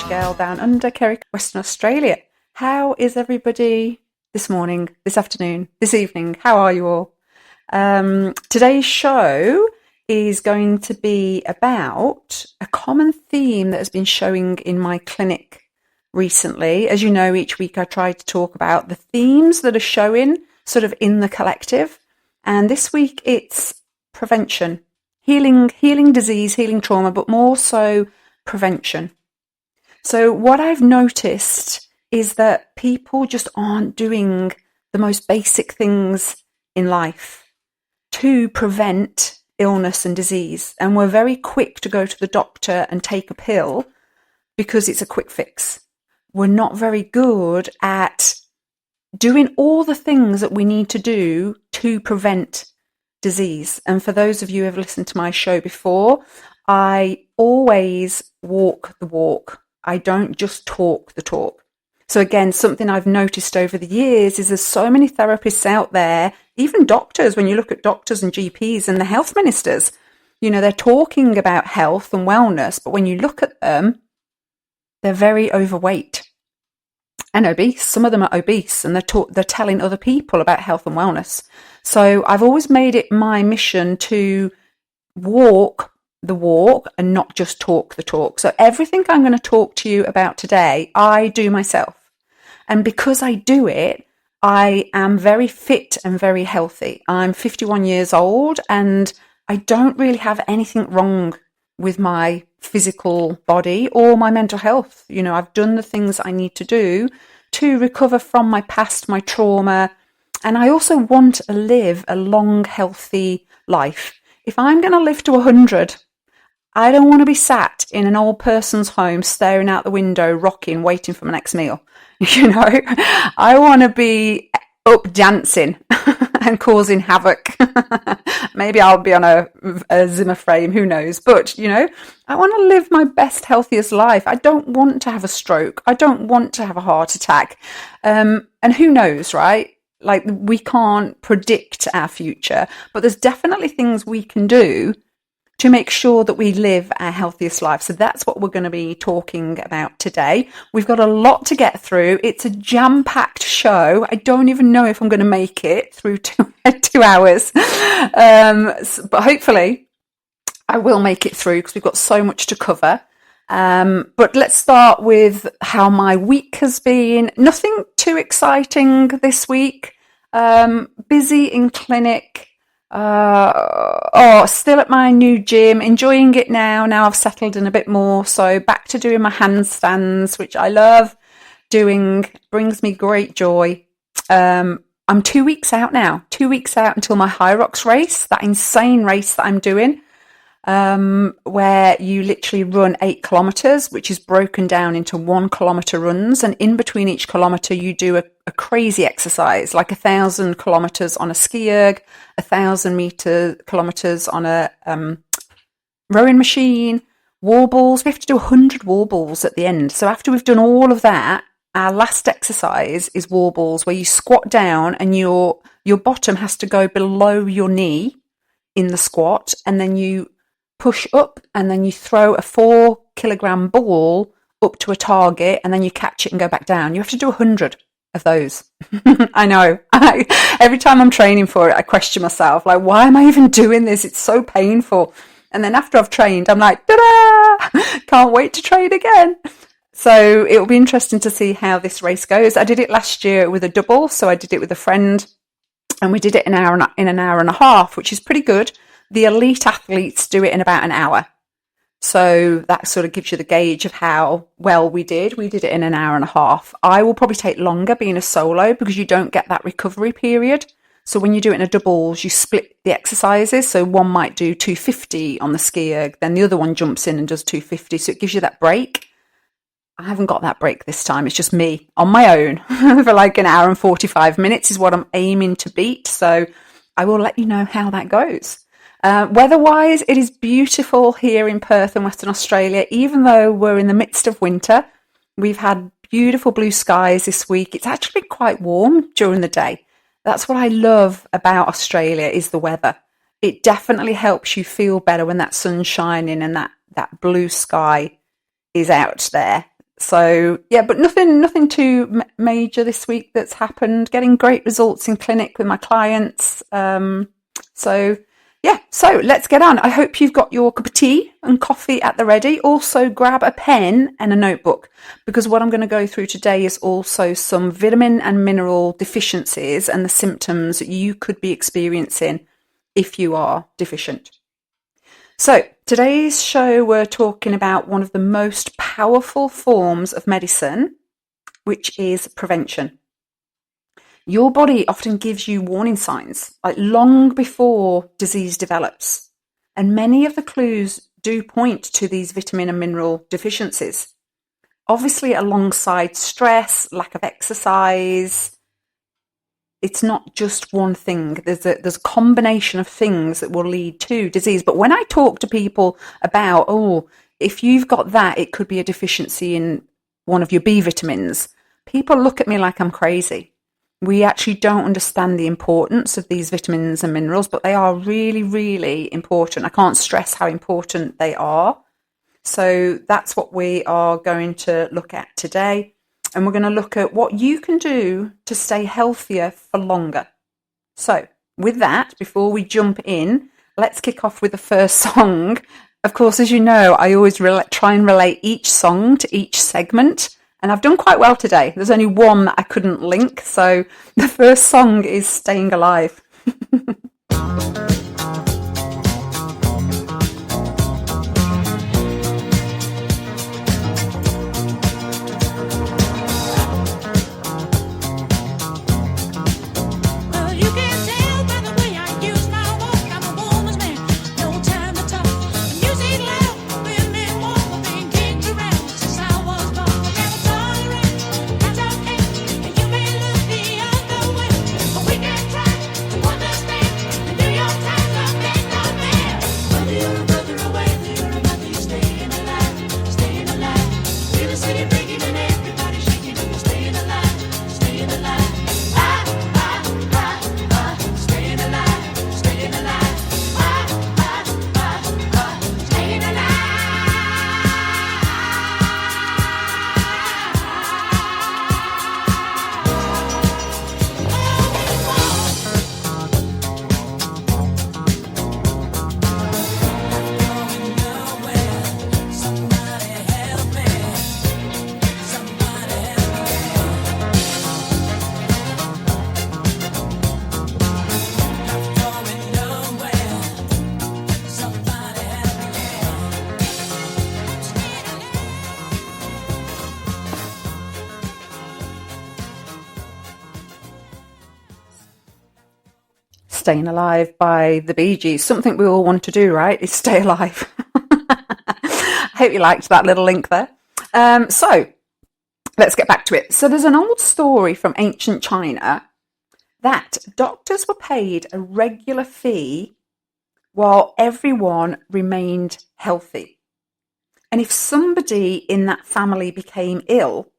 girl down under, Kerry, Western Australia. How is everybody this morning, this afternoon, this evening? How are you all? Today's show is going to be about a common theme that has been showing in my clinic recently. As you know, each week I try to talk about the themes that are showing sort of in the collective. And this week it's prevention, healing disease, healing trauma, but more so prevention. So what I've noticed is that people just aren't doing the most basic things in life to prevent illness and disease. And we're very quick to go to the doctor and take a pill because it's a quick fix. We're not very good at doing all the things that we need to do to prevent disease. And for those of you who have listened to my show before, I always walk the walk. I don't just talk the talk. So again, something I've noticed over the years is there's so many therapists out there, even doctors, when you look at doctors and GPs and the health ministers, you know, they're talking about health and wellness, but when you look at them, they're very overweight and obese. Some of them are obese and they're telling other people about health and wellness. So I've always made it my mission to walk the walk and not just talk the talk. So everything I'm going to talk to you about today, I do myself. And because I do it, I am very fit and very healthy. I'm 51 years old and I don't really have anything wrong with my physical body or my mental health. You know, I've done the things I need to do to recover from my past, my trauma. And I also want to live a long, healthy life. If I'm going to live to 100, I don't want to be sat in an old person's home, staring out the window, rocking, waiting for my next meal. You know, I want to be up dancing and causing havoc. Maybe I'll be on a Zimmer frame, who knows? But, you know, I want to live my best, healthiest life. I don't want to have a stroke. I don't want to have a heart attack. And who knows, right? Like, we can't predict our future, but there's definitely things we can do to make sure that we live our healthiest life. So that's what we're going to be talking about today. We've got a lot to get through. It's a jam-packed show. I don't even know if I'm going to make it through 2 hours. But hopefully I will make it through because we've got so much to cover. But let's start with how my week has been. Nothing too exciting this week. Busy in clinic. Still at my new gym, enjoying it now. Now I've settled in a bit more. So back to doing my handstands, which I love doing, brings me great joy. I'm 2 weeks out now, 2 weeks out until my High Rocks race, that insane race that I'm doing, where you literally run 8 kilometers, which is broken down into 1 kilometer runs. And in between each kilometer, you do a crazy exercise, like 1,000 kilometers on a ski erg, 1,000 kilometers on a rowing machine, warbles. We have to do 100 warbles at the end. So after we've done all of that, our last exercise is warbles, where you squat down and your bottom has to go below your knee in the squat, and then you push up and then you throw a 4-kilogram ball up to a target and then you catch it and go back down. You have to do 100 of those. I know. Every time I'm training for it, I question myself, like, why am I even doing this? It's so painful. And then after I've trained, I'm like, ta-da! Can't wait to train again. So it'll be interesting to see how this race goes. I did it last year with a double. So I did it with a friend and we did it in an hour and a half, which is pretty good. The elite athletes do it in about an hour. So that sort of gives you the gauge of how well we did. We did it in an hour and a half. I will probably take longer being a solo because you don't get that recovery period. So when you do it in a doubles, you split the exercises. So one might do 250 on the ski erg, then the other one jumps in and does 250. So it gives you that break. I haven't got that break this time. It's just me on my own for like an hour and 45 minutes is what I'm aiming to beat. So I will let you know how that goes. Weather-wise, it is beautiful here in Perth and Western Australia. Even though we're in the midst of winter, we've had beautiful blue skies this week. It's actually been quite warm during the day. That's what I love about Australia is the weather. It definitely helps you feel better when that sun's shining and that blue sky is out there. So yeah, but nothing too major this week that's happened. Getting great results in clinic with my clients. So yeah, so let's get on. I hope you've got your cup of tea and coffee at the ready. Also grab a pen and a notebook, because what I'm going to go through today is also some vitamin and mineral deficiencies and the symptoms you could be experiencing if you are deficient. So today's show, we're talking about one of the most powerful forms of medicine, which is prevention. Your body often gives you warning signs, like long before disease develops. And many of the clues do point to these vitamin and mineral deficiencies. Obviously, alongside stress, lack of exercise, it's not just one thing. There's a combination of things that will lead to disease. But when I talk to people about, if you've got that, it could be a deficiency in one of your B vitamins, people look at me like I'm crazy. We actually don't understand the importance of these vitamins and minerals, but they are really, really important. I can't stress how important they are. So that's what we are going to look at today. And we're going to look at what you can do to stay healthier for longer. So with that, before we jump in, let's kick off with the first song. Of course, as you know, I always try and relate each song to each segment. And I've done quite well today. There's only one that I couldn't link. So the first song is Staying Alive. Staying Alive by the Bee Gees. Something we all want to do, right, is stay alive. I hope you liked that little link there. So let's get back to it. So there's an old story from ancient China that doctors were paid a regular fee while everyone remained healthy. And if somebody in that family became ill,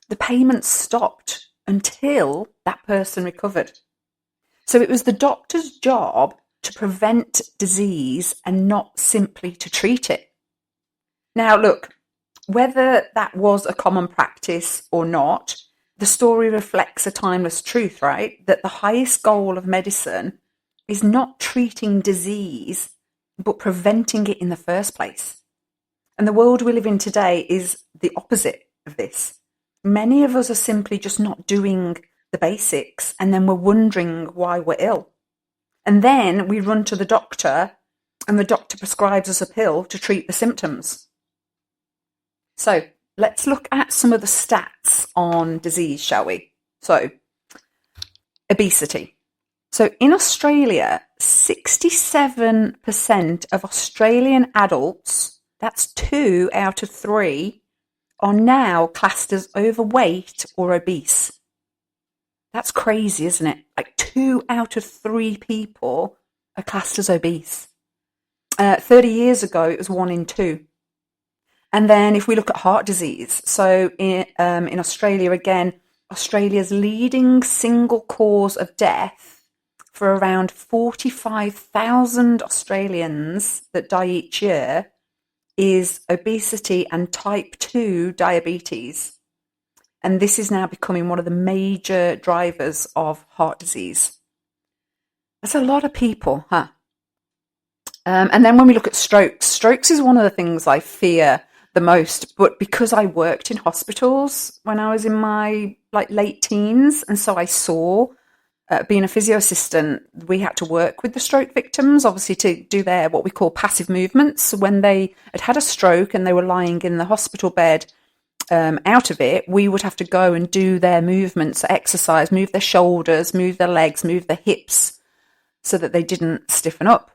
the payments stopped until that person recovered. So it was the doctor's job to prevent disease and not simply to treat it. Now, look, whether that was a common practice or not, the story reflects a timeless truth, right? That the highest goal of medicine is not treating disease, but preventing it in the first place. And the world we live in today is the opposite of this. Many of us are simply just not doing the basics, and then we're wondering why we're ill. And then we run to the doctor, and the doctor prescribes us a pill to treat the symptoms. So let's look at some of the stats on disease, shall we? So, obesity. So in Australia, 67% of Australian adults, that's 2 out of 3, are now classed as overweight or obese. That's crazy, isn't it? Like 2 out of 3 people are classed as obese. 30 years ago, it was 1 in 2. And then if we look at heart disease, so in Australia, again, Australia's leading single cause of death for around 45,000 Australians that die each year is obesity and type 2 diabetes. And this is now becoming one of the major drivers of heart disease. That's a lot of people, huh? And then when we look at strokes is one of the things I fear the most. But because I worked in hospitals when I was in my late teens, and so I saw, being a physio assistant, we had to work with the stroke victims, obviously, to do their what we call passive movements. When they had a stroke and they were lying in the hospital bed, out of it, we would have to go and do their movements, exercise, move their shoulders, move their legs, move their hips, so that they didn't stiffen up.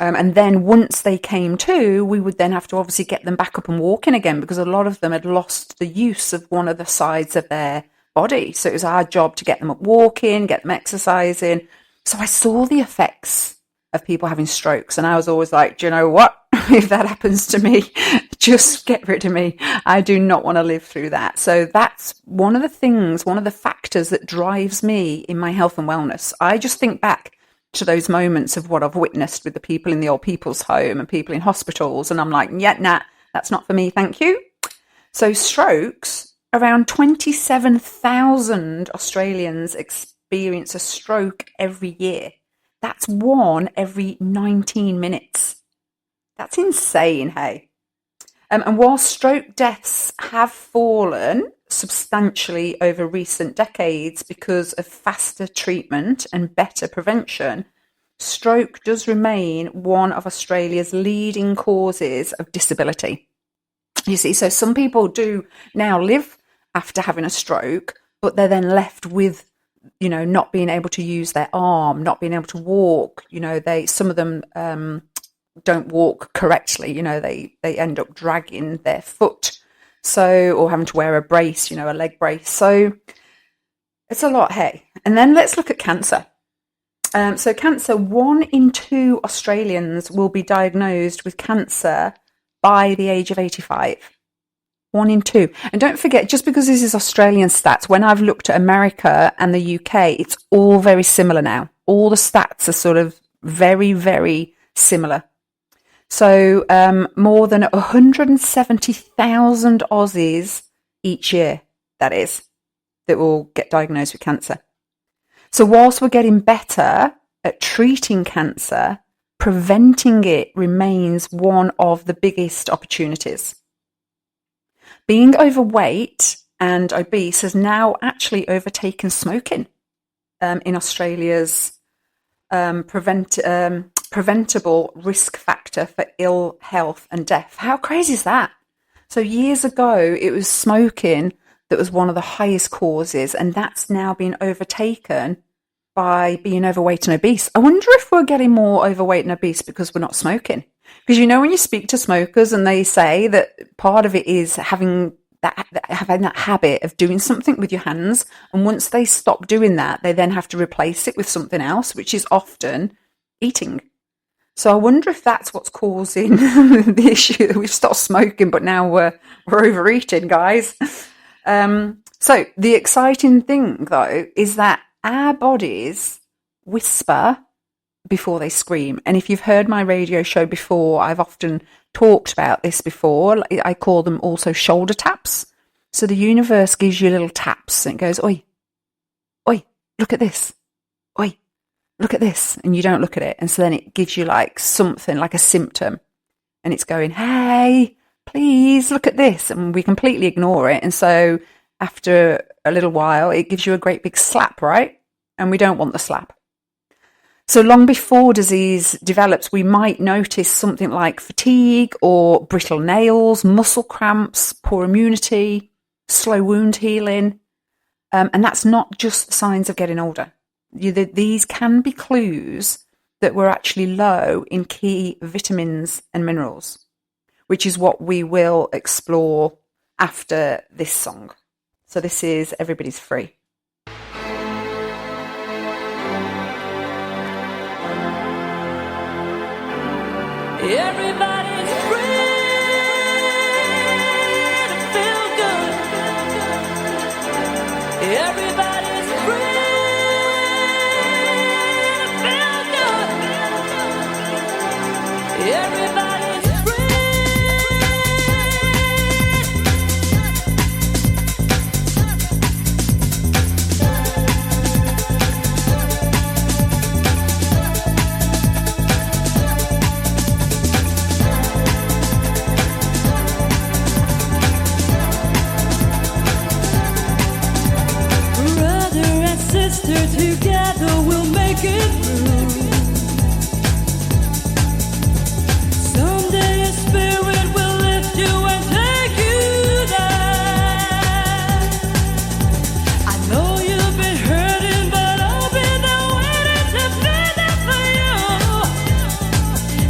And then once they came to, we would then have to obviously get them back up and walking again, because a lot of them had lost the use of one of the sides of their body. So it was our job to get them up walking, get them exercising. So I saw the effects of people having strokes, and I was always like, do you know what? If that happens to me, just get rid of me. I do not want to live through that. So that's one of the factors that drives me in my health and wellness. I just think back to those moments of what I've witnessed with the people in the old people's home and people in hospitals, and I'm like, yeah, nah, that's not for me, thank you. So strokes, around 27,000 Australians experience a stroke every year. That's one every 19 minutes. That's insane, hey? And while stroke deaths have fallen substantially over recent decades because of faster treatment and better prevention, stroke does remain one of Australia's leading causes of disability. You see, so some people do now live after having a stroke, but they're then left with, not being able to use their arm, not being able to walk. Some of them don't walk correctly. They end up dragging their foot, or having to wear a brace, a leg brace. So it's a lot, hey. And then let's look at cancer. So cancer, 1 in 2 Australians will be diagnosed with cancer by the age of 85. 1 in 2. And don't forget, just because this is Australian stats, when I've looked at America and the UK, it's all very similar now. All the stats are sort of very, very similar. So more than 170,000 Aussies each year, that will get diagnosed with cancer. So whilst we're getting better at treating cancer, preventing it remains one of the biggest opportunities. Being overweight and obese has now actually overtaken smoking in Australia's preventable risk factor for ill health and death. How crazy is that? So years ago, it was smoking that was one of the highest causes, and that's now been overtaken by being overweight and obese. I wonder if we're getting more overweight and obese because we're not smoking. Because when you speak to smokers and they say that part of it is having that habit of doing something with your hands, and once they stop doing that, they then have to replace it with something else, which is often eating. So I wonder if that's what's causing the issue that we've stopped smoking, but now we're overeating, guys. So the exciting thing, though, is that our bodies whisper before they scream. And if you've heard my radio show before, I've often talked about this before. I call them also shoulder taps. So the universe gives you little taps and it goes, oi, oi, look at this. Oi, look at this. And you don't look at it. And so then it gives you like something, like a symptom. And it's going, hey, please look at this. And we completely ignore it. And so after a little while, it gives you a great big slap, right? And we don't want the slap. So long before disease develops, we might notice something like fatigue or brittle nails, muscle cramps, poor immunity, slow wound healing. And that's not just signs of getting older. These can be clues that we're actually low in key vitamins and minerals, which is what we will explore after this song. So this is Everybody's Free. Everybody's free to feel good. Everybody's free to feel good. Everybody's free sister, together we'll make it through. Someday a spirit will lift you and take you there. I know you've been hurting, but I'll be there waiting to be there for you.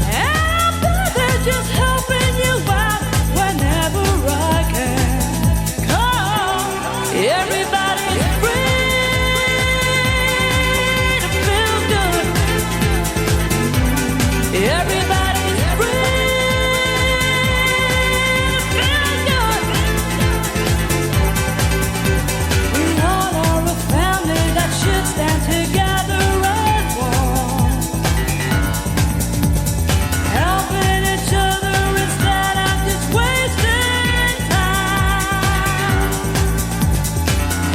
And I'll be there just helping you out whenever I can. Come, everybody's free to feel good. Everybody's free to feel good. We all are a family that should stand together as one, helping each other instead of just wasting time.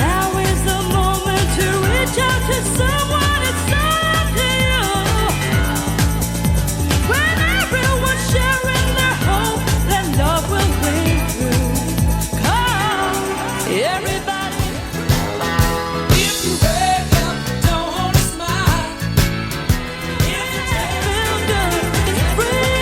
Now is the moment to reach out to someone. It's up to you. When everyone's sharing their hope, then love will win through. Come, everybody. If you wake up, don't wanna smile. If you feel good, it's free to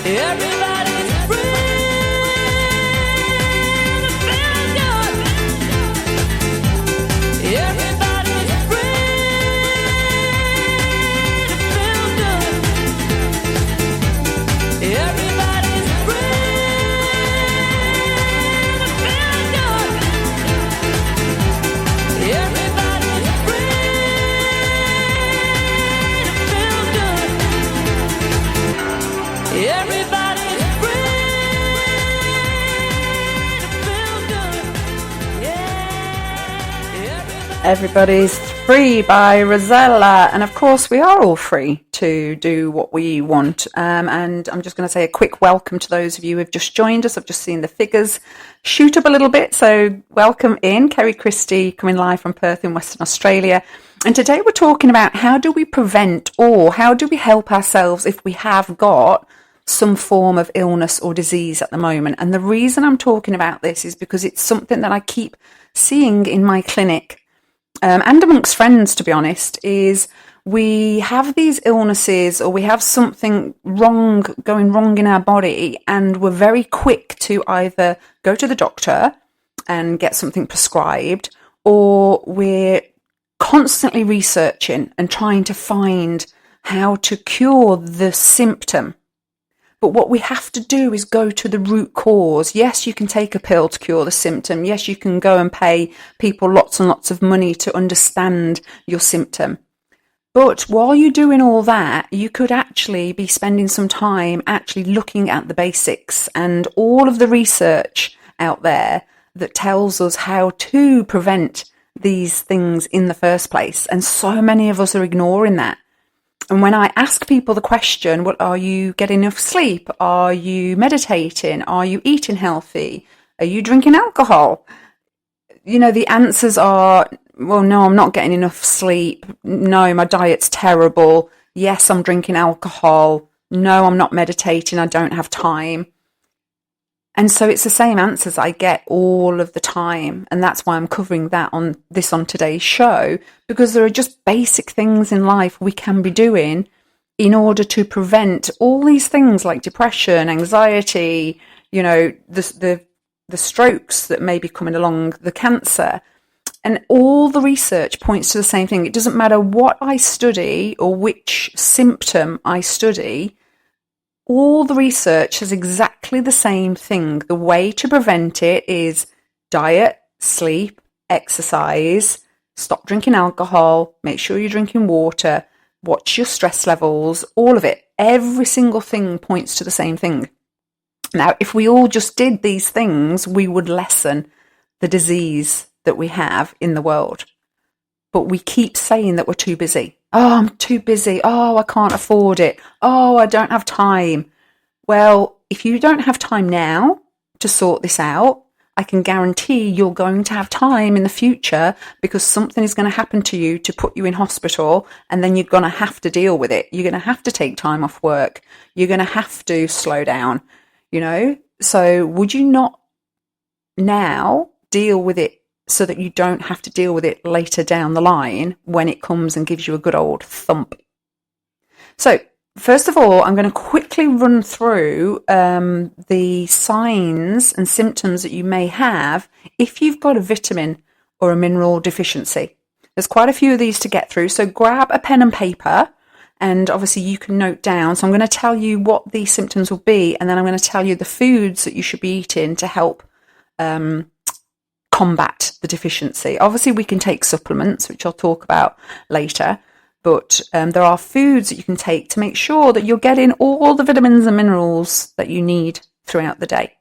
Everybody's free to feel good. Everybody's free to feel good. Everybody's free to feel good. Everybody's free to feel good. Everybody's free to feel good. Yeah. Everybody's Free by Rosella. And of course, we are all free to do what we want. And I'm just going to say a quick welcome to those of you who have just joined us. I've just seen the figures shoot up a little bit. So welcome in. Kerry Christie coming live from Perth in Western Australia. And today we're talking about how do we prevent or how do we help ourselves if we have got some form of illness or disease at the moment. And the reason I'm talking about this is because it's something that I keep seeing in my clinic and amongst friends, to be honest, is we have these illnesses or we have something going wrong in our body, and we're very quick to either go to the doctor and get something prescribed, or we're constantly researching and trying to find how to cure the symptom. But what we have to do is go to the root cause. Yes, you can take a pill to cure the symptom. Yes, you can go and pay people lots and lots of money to understand your symptom. But while you're doing all that, you could actually be spending some time actually looking at the basics and all of the research out there that tells us how to prevent these things in the first place. And so many of us are ignoring that. And when I ask people the question, well, are you getting enough sleep? Are you meditating? Are you eating healthy? Are you drinking alcohol? You know, the answers are, well, no, I'm not getting enough sleep. No, my diet's terrible. Yes, I'm drinking alcohol. No, I'm not meditating. I don't have time. And so it's the same answers I get all of the time. And that's why I'm covering that on today's show, because there are just basic things in life we can be doing in order to prevent all these things like depression, anxiety, you know, the strokes that may be coming along, the cancer. And all the research points to the same thing. It doesn't matter what I study or which symptom I study. All the research has exactly the same thing. The way to prevent it is diet, sleep, exercise, stop drinking alcohol, make sure you're drinking water, watch your stress levels, all of it. Every single thing points to the same thing. Now, if we all just did these things, we would lessen the disease that we have in the world. But we keep saying that we're too busy. Oh, I'm too busy. Oh, I can't afford it. Oh, I don't have time. Well, if you don't have time now to sort this out, I can guarantee you're going to have time in the future, because something is going to happen to you to put you in hospital, and then you're going to have to deal with it. You're going to have to take time off work. You're going to have to slow down, So would you not now deal with it so that you don't have to deal with it later down the line when it comes and gives you a good old thump? So first of all, I'm going to quickly run through the signs and symptoms that you may have if you've got a vitamin or a mineral deficiency. There's quite a few of these to get through, so grab a pen and paper, and obviously you can note down. So I'm going to tell you what these symptoms will be, and then I'm going to tell you the foods that you should be eating to help combat the deficiency. Obviously, we can take supplements, which I'll talk about later. But there are foods that you can take to make sure that you're getting all the vitamins and minerals that you need throughout the day.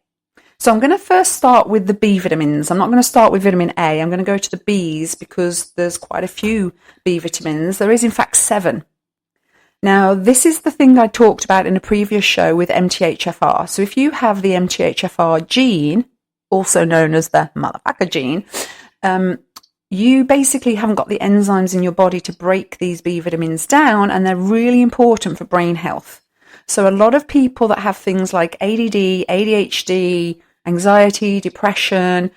So I'm going to first start with the B vitamins. I'm not going to start with vitamin A. I'm going to go to the Bs because there's quite a few B vitamins. There is, in fact, 7. Now, this is the thing I talked about in a previous show with MTHFR. So if you have the MTHFR gene, also known as the motherfucker gene, you basically haven't got the enzymes in your body to break these B vitamins down, and they're really important for brain health. So a lot of people that have things like ADD, ADHD, anxiety, depression,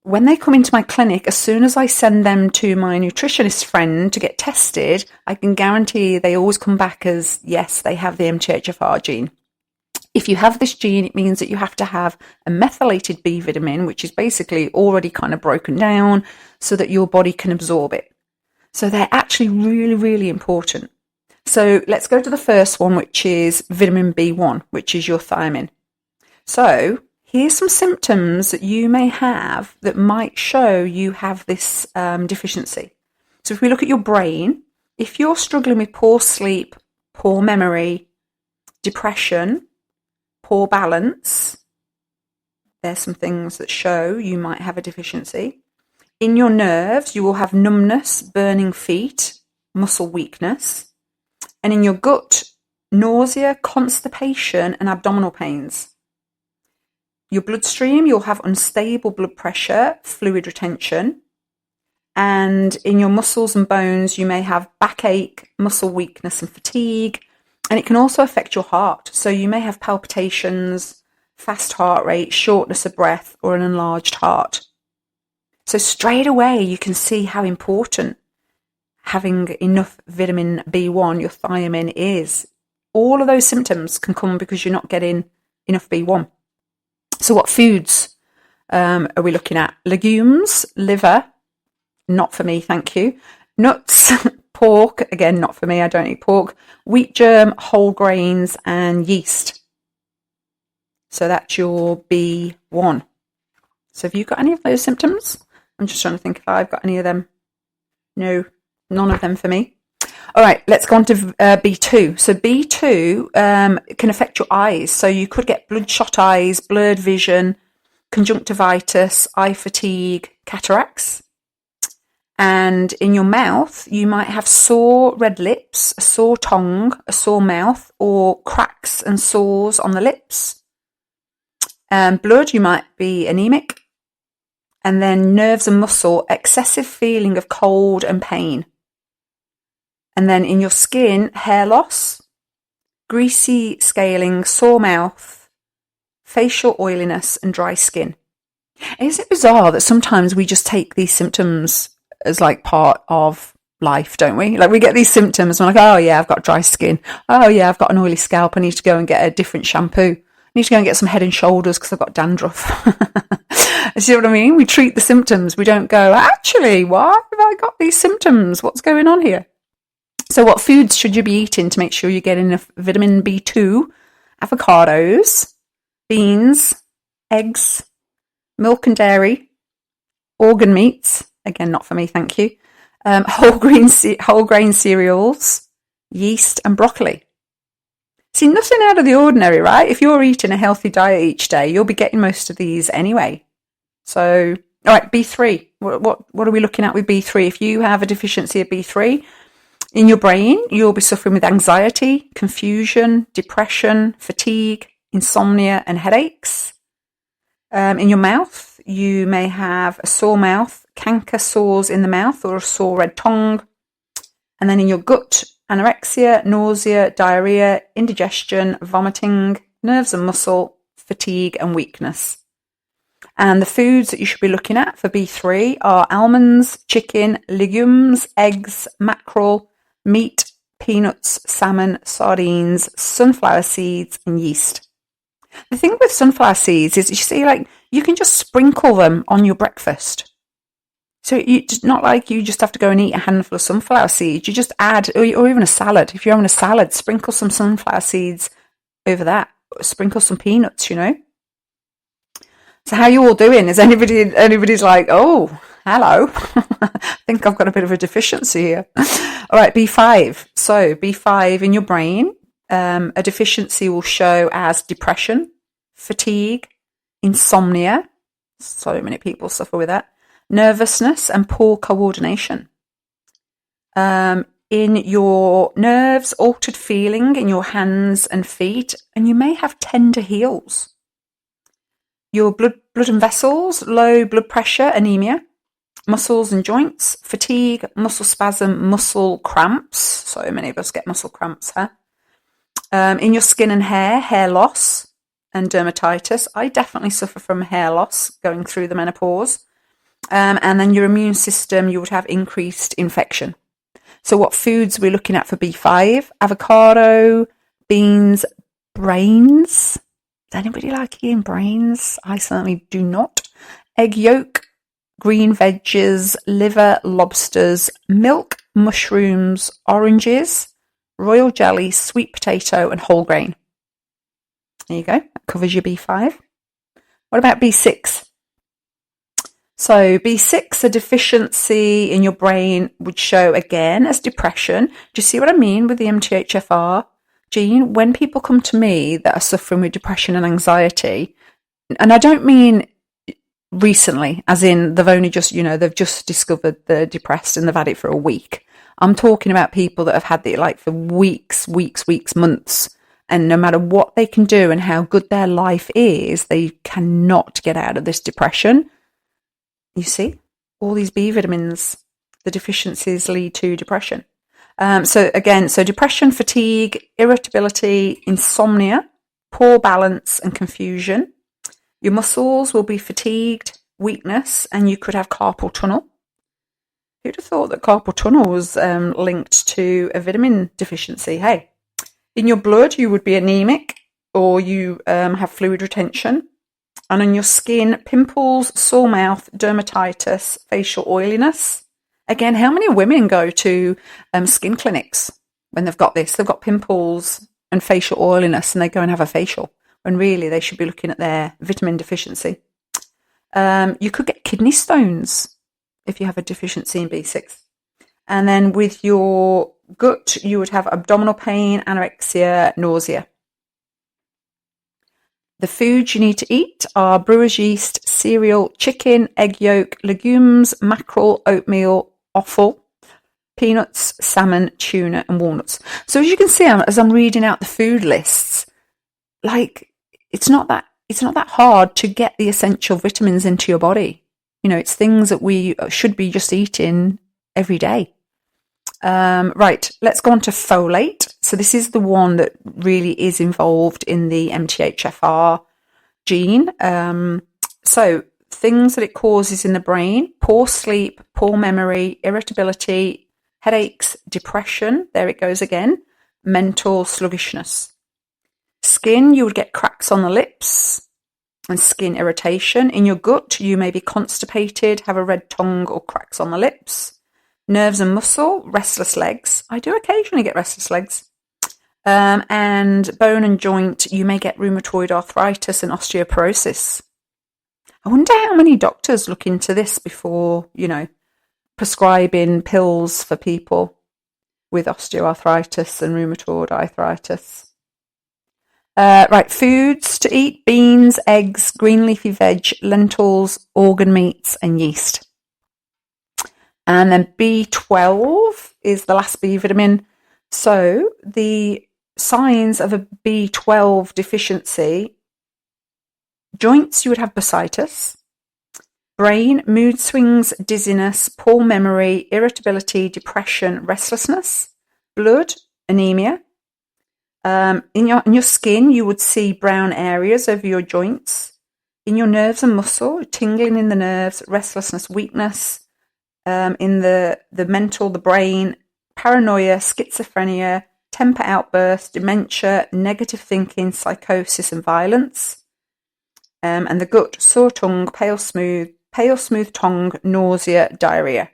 when they come into my clinic, as soon as I send them to my nutritionist friend to get tested, I can guarantee they always come back as, yes, they have the MTHFR gene. If you have this gene, it means that you have to have a methylated B vitamin, which is basically already kind of broken down so that your body can absorb it. So they're actually really, really important. So let's go to the first one, which is vitamin B1, which is your thiamine. So here's some symptoms that you may have that might show you have this deficiency. So if we look at your brain, if you're struggling with poor sleep, poor memory, depression, poor balance, there's some things that show you might have a deficiency. In your nerves, you will have numbness, burning feet, muscle weakness. And in your gut, nausea, constipation, and abdominal pains. Your bloodstream, you'll have unstable blood pressure, fluid retention. And in your muscles and bones, you may have backache, muscle weakness, and fatigue. And it can also affect your heart. So you may have palpitations, fast heart rate, shortness of breath, or an enlarged heart. So straight away, you can see how important having enough vitamin B1, your thiamine, is. All of those symptoms can come because you're not getting enough B1. So what foods are we looking at? Legumes, liver, not for me, thank you. Nuts, pork, again, not for me, I don't eat pork. Wheat germ, whole grains, and yeast. So that's your B1. So have you got any of those symptoms? I'm just trying to think if I've got any of them. No, none of them for me. All right, let's go on to B2. So B2 can affect your eyes. So you could get bloodshot eyes, blurred vision, conjunctivitis, eye fatigue, cataracts. And in your mouth, you might have sore red lips, a sore tongue, a sore mouth, or cracks and sores on the lips. Blood, you might be anemic. And then nerves and muscle, excessive feeling of cold and pain. And then in your skin, hair loss, greasy scaling, sore mouth, facial oiliness, and dry skin. Is it bizarre that sometimes we just take these symptoms as like part of life, don't we? Like we get these symptoms and we're like, oh yeah, I've got dry skin. Oh yeah, I've got an oily scalp. I need to go and get a different shampoo. I need to go and get some Head and Shoulders because I've got dandruff. See what I mean? We treat the symptoms. We don't go, actually, why have I got these symptoms? What's going on here? So what foods should you be eating to make sure you're getting enough vitamin B2? Avocados, beans, eggs, milk and dairy, organ meats. Again, not for me, thank you. Whole grain cereals, yeast and broccoli. See, nothing out of the ordinary, right? If you're eating a healthy diet each day, you'll be getting most of these anyway. So, all right, B3. What are we looking at with B3? If you have a deficiency of B3 in your brain, you'll be suffering with anxiety, confusion, depression, fatigue, insomnia, and headaches. In your mouth, you may have a sore mouth, canker sores in the mouth, or a sore red tongue. And then in your gut, anorexia, nausea, diarrhea, indigestion, vomiting, nerves and muscle, fatigue, and weakness. And the foods that you should be looking at for B3 are almonds, chicken, legumes, eggs, mackerel, meat, peanuts, salmon, sardines, sunflower seeds, and yeast. The thing with sunflower seeds is, you see, like, you can just sprinkle them on your breakfast. So it's not like you just have to go and eat a handful of sunflower seeds. You just add, or even a salad. If you're having a salad, sprinkle some sunflower seeds over that. Sprinkle some peanuts, you know. So how you all doing? Is anybody's like, oh, hello. I think I've got a bit of a deficiency here. All right, B5. So B5 in your brain, a deficiency will show as depression, fatigue, insomnia. So many people suffer with that. Nervousness and poor coordination. In your nerves, altered feeling in your hands and feet, and you may have tender heels. Your blood and vessels, low blood pressure, anemia, muscles and joints, fatigue, muscle spasm, muscle cramps. So many of us get muscle cramps, huh? In your skin and hair loss and dermatitis. I definitely suffer from hair loss going through the menopause. And then your immune system, you would have increased infection. So what foods are we looking at for B5? Avocado, beans, brains. Does anybody like eating brains? I certainly do not. Egg yolk, green veggies, liver, lobsters, milk, mushrooms, oranges, royal jelly, sweet potato, and whole grain. There you go. That covers your B5. What about B6? So B6, a deficiency in your brain would show again as depression. Do you see what I mean with the MTHFR gene? When people come to me that are suffering with depression and anxiety, and I don't mean recently, as in they've only just, they've just discovered they're depressed and they've had it for a week. I'm talking about people that have had it like for weeks, months. And no matter what they can do and how good their life is, they cannot get out of this depression. You see, all these B vitamins, the deficiencies lead to depression. So depression, fatigue, irritability, insomnia, poor balance and confusion. Your muscles will be fatigued, weakness, and you could have carpal tunnel. Who'd have thought that carpal tunnel was linked to a vitamin deficiency? Hey, in your blood, you would be anemic or you have fluid retention. And on your skin, pimples, sore mouth, dermatitis, facial oiliness. Again, how many women go to skin clinics when they've got this? They've got pimples and facial oiliness and they go and have a facial when really they should be looking at their vitamin deficiency. You could get kidney stones if you have a deficiency in B6. And then with your gut, you would have abdominal pain, anorexia, nausea. The foods you need to eat are brewer's yeast, cereal, chicken, egg yolk, legumes, mackerel, oatmeal, offal, peanuts, salmon, tuna, and walnuts. So as you can see, as I'm reading out the food lists, like it's not that hard to get the essential vitamins into your body. It's things that we should be just eating every day. Right, let's go on to folate. So this is the one that really is involved in the MTHFR gene. So things that it causes in the brain: poor sleep, poor memory, irritability, headaches, depression. There it goes again. Mental sluggishness. Skin, you would get cracks on the lips and skin irritation. In your gut, you may be constipated, have a red tongue or cracks on the lips. Nerves and muscle, restless legs. I do occasionally get restless legs. And bone and joint, you may get rheumatoid arthritis and osteoporosis. I wonder how many doctors look into this before, prescribing pills for people with osteoarthritis and rheumatoid arthritis. Right, foods to eat: beans, eggs, green leafy veg, lentils, organ meats, and yeast. And then B12 is the last B vitamin. So the signs of a B12 deficiency: joints, you would have bursitis; brain, mood swings, dizziness, poor memory, irritability, depression, restlessness; blood, anemia. In your skin, you would see brown areas over your joints. In your nerves and muscle, tingling in the nerves, restlessness, weakness. In the mental, the brain, paranoia, schizophrenia, temper outbursts, dementia, negative thinking, psychosis, and violence. And the gut, sore tongue, pale smooth tongue, nausea, diarrhea.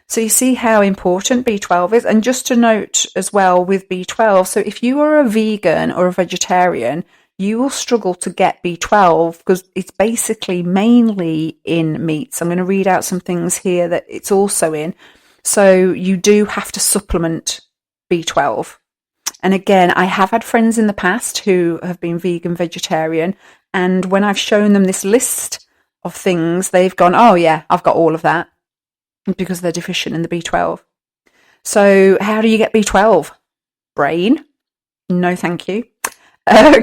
So you see how important B12 is. And just to note as well with B12, so if you are a vegan or a vegetarian, you will struggle to get B12 because it's basically mainly in meats. I'm going to read out some things here that it's also in. So you do have to supplement B12. And again, I have had friends in the past who have been vegan, vegetarian, and when I've shown them this list of things, they've gone, oh yeah, I've got all of that, because they're deficient in the B12. So how do you get B12? Brain? No, thank you.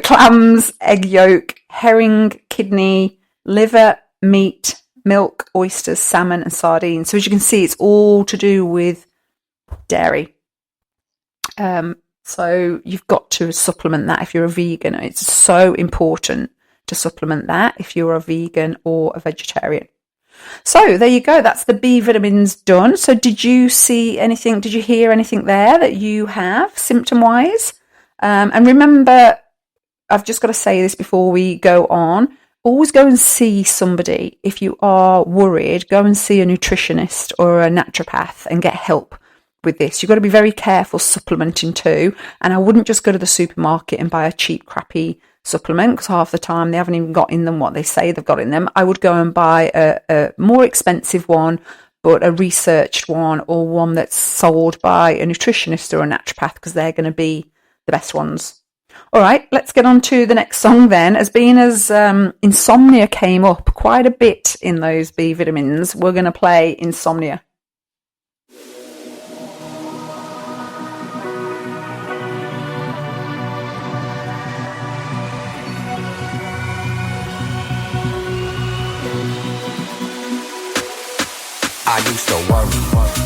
Clams, egg yolk, herring, kidney, liver, meat, milk, oysters, salmon, and sardines. So as you can see, it's all to do with dairy. So you've got to supplement that if you're a vegan. It's so important to supplement that if you're a vegan or a vegetarian. So there you go. That's the B vitamins done. So did you see anything? Did you hear anything there that you have symptom-wise? And remember, I've just got to say this before we go on. Always go and see somebody. If you are worried, go and see a nutritionist or a naturopath and get help with this. You've got to be very careful supplementing too. And I wouldn't just go to the supermarket and buy a cheap, crappy supplement, because half the time they haven't even got in them what they say they've got in them. I would go and buy a more expensive one, but a researched one, or one that's sold by a nutritionist or a naturopath, because they're going to be the best ones. All right, let's get on to the next song then. As being as insomnia came up quite a bit in those B vitamins, we're going to play Insomnia. I used to worry,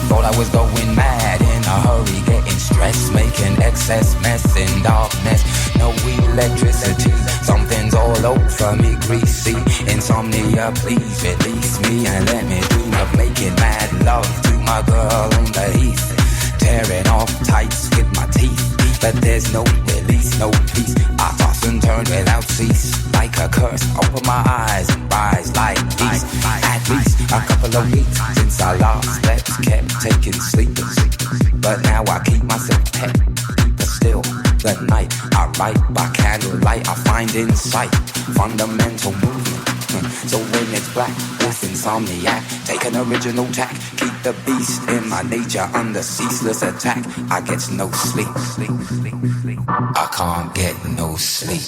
thought I was going mad in a hurry, getting stressed, making excess mess in darkness. No electricity, something's all over me, greasy. Insomnia, please release me and let me dream of making mad love to my girl on the heath, tearing off tights with my teeth. But there's no release, no peace. I toss and turn without cease, like a curse. Open my eyes and rise like geese. At least a couple of weeks since I last slept, kept taking sleepers, but now I keep myself pet. But still, the night I write by candlelight, I find insight, fundamental movement. So when it's black, with insomniac, take an original tack, keep the beast in my nature under ceaseless attack. I get no sleep, I can't get no sleep.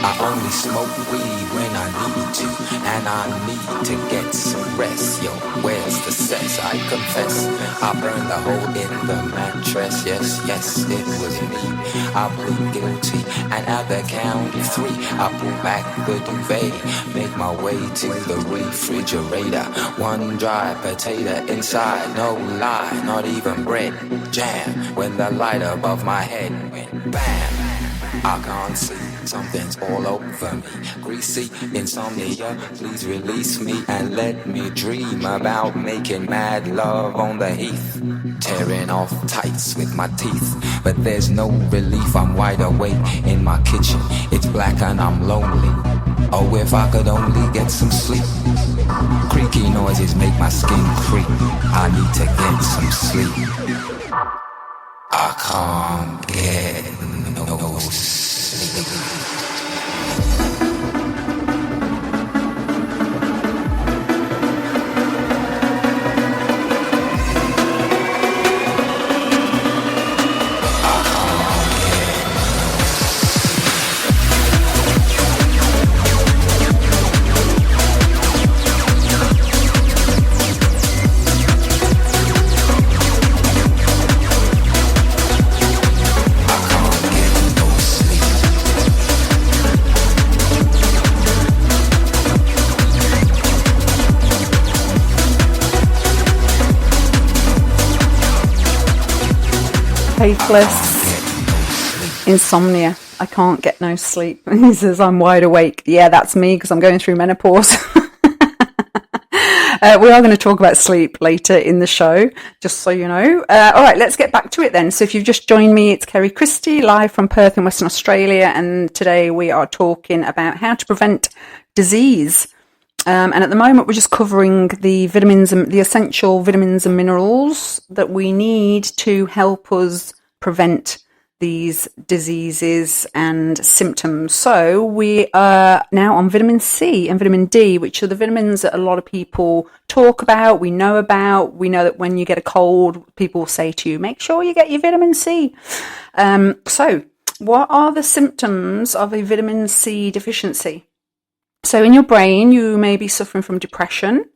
I only smoke weed when I need to, and I need to get some rest. Yo, where's the sex? I confess, I burned the hole in the mattress. Yes, yes, it was me. I plead guilty, and at the count of three, I pull back the duvet, make my way to the refrigerator. One dry potato inside, no lie, not even bread. Jam, when the light above my head went bam. I can't see, something's all over me. Greasy insomnia, please release me and let me dream about making mad love on the heath. Tearing off tights with my teeth, but there's no relief. I'm wide awake in my kitchen, it's black and I'm lonely. Oh, if I could only get some sleep. Creaky noises make my skin creep. I need to get some sleep. I can't get no sleep. Faithless insomnia. I can't get no sleep. He says I'm wide awake. Yeah, that's me because I'm going through menopause. We are going to talk about sleep later in the show, just so you know. All right, let's get back to it then. So if you've just joined me, it's Kerry Christie, live from Perth in Western Australia, and today we are talking about how to prevent disease. And at the moment, we're just covering the vitamins and the essential vitamins and minerals that we need to help us prevent these diseases and symptoms. So we are now on vitamin C and vitamin D, which are the vitamins that a lot of people talk about, we know about. We know that when you get a cold, people say to you, make sure you get your vitamin C. So what are the symptoms of a vitamin C deficiency? So in your brain, you may be suffering from depression,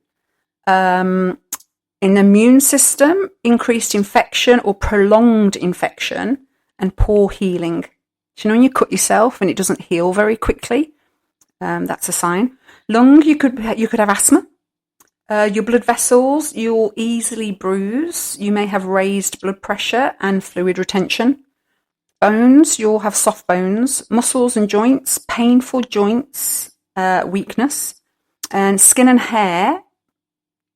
in the immune system, increased infection or prolonged infection, and poor healing. So you know when you cut yourself and it doesn't heal very quickly, that's a sign. Lung, you could have asthma. Your blood vessels, you'll easily bruise. You may have raised blood pressure and fluid retention. Bones, you'll have soft bones. Muscles and joints, painful joints. Weakness, and skin and hair,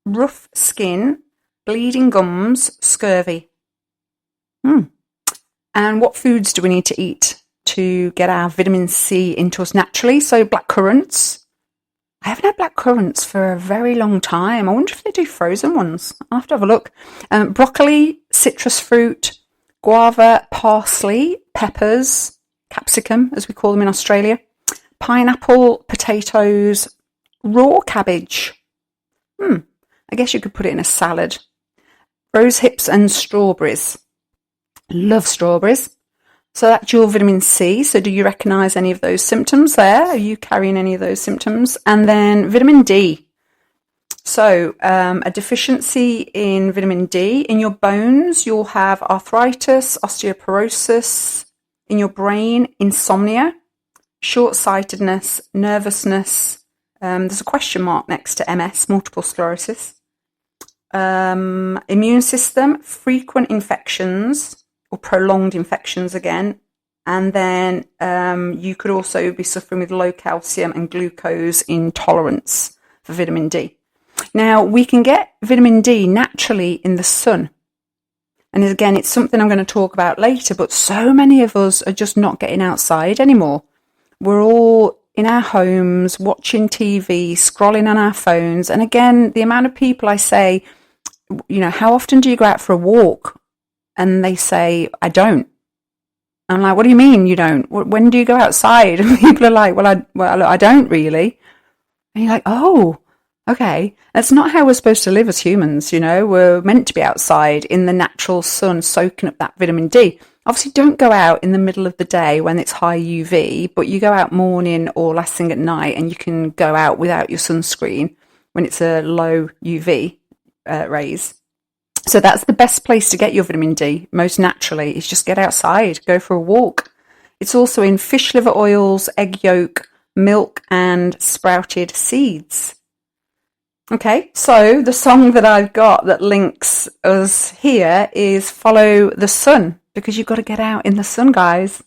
rough skin, bleeding gums, scurvy. And what foods do we need to eat to get our vitamin C into us naturally? So black currants. I haven't had black currants for a very long time. I wonder if they do frozen ones. I'll have to have a look. Broccoli, citrus fruit, guava, parsley, peppers, capsicum, as we call them in Australia. Pineapple, potatoes, raw cabbage. I guess you could put it in a salad. Rose hips and strawberries. Love strawberries. So that's your vitamin C. So do you recognise any of those symptoms there? Are you carrying any of those symptoms? And then vitamin D. So a deficiency in vitamin D. In your bones, you'll have arthritis, osteoporosis. In your brain, insomnia. Short-sightedness, nervousness, there's a question mark next to MS, multiple sclerosis. Immune system, frequent infections or prolonged infections again. And then you could also be suffering with low calcium and glucose intolerance for vitamin D. Now, we can get vitamin D naturally in the sun. And again, it's something I'm going to talk about later, but so many of us are just not getting outside anymore. We're all in our homes, watching TV, scrolling on our phones. And again, the amount of people I say, you know, how often do you go out for a walk? And they say, I don't. I'm like, what do you mean you don't? When do you go outside? And people are like, well, I don't really. And you're like, oh, okay. That's not how we're supposed to live as humans, you know. We're meant to be outside in the natural sun, soaking up that vitamin D. Obviously, don't go out in the middle of the day when it's high UV, but you go out morning or last thing at night, and you can go out without your sunscreen when it's a low UV rays. So that's the best place to get your vitamin D, most naturally, is just get outside, go for a walk. It's also in fish liver oils, egg yolk, milk, and sprouted seeds. Okay, so the song that I've got that links us here is Follow the Sun, because you've got to get out in the sun, guys.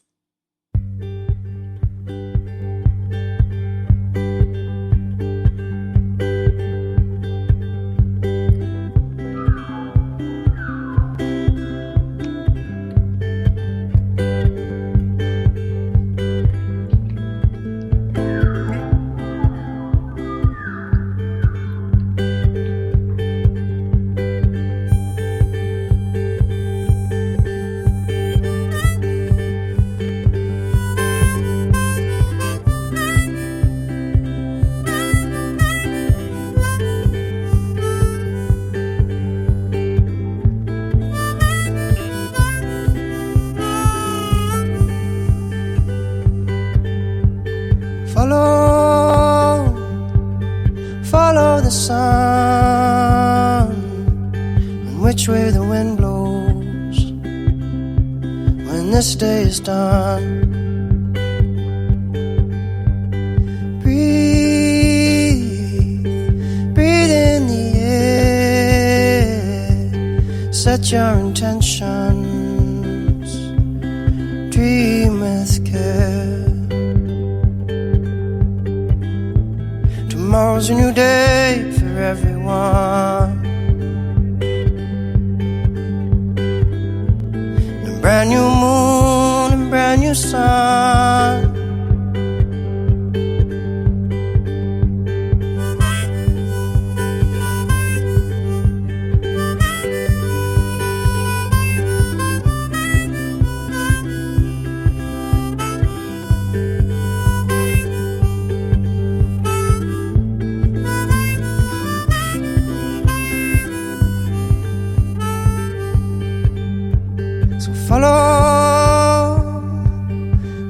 Follow the sun, and which way the wind blows when this day is done. Breathe in the air, set your intentions, dream with care. Tomorrow's a new day for everyone, a brand new moon and brand new sun.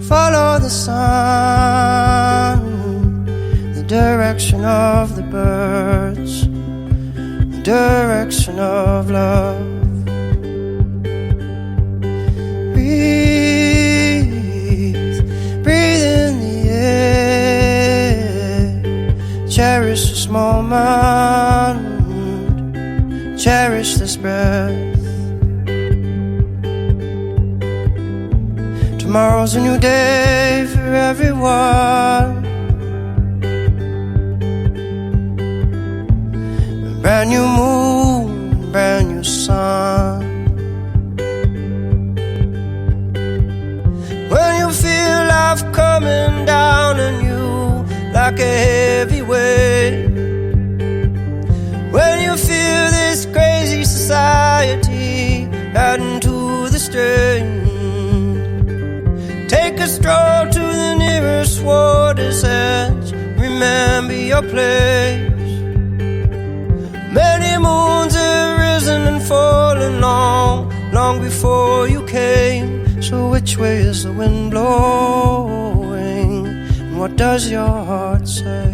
Follow the sun, the direction of the birds, the direction of love. Breathe in the air, cherish this moment, cherish this breath. Tomorrow's a new day for everyone, a brand new moon, brand new sun. When you feel life coming down on you like a heavy weight, when you feel this crazy society adding to the strain, take a stroll to the nearest water's edge. Remember your place. Many moons have risen and fallen long before you came. So which way is the wind blowing? And what does your heart say?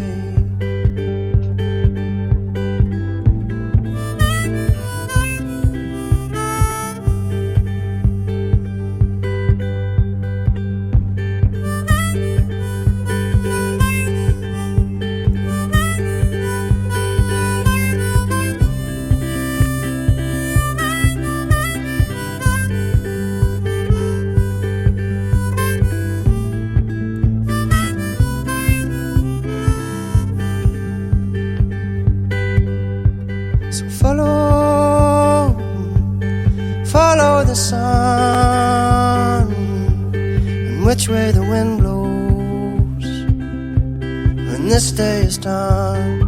Follow the sun, and which way the wind blows when this day is done.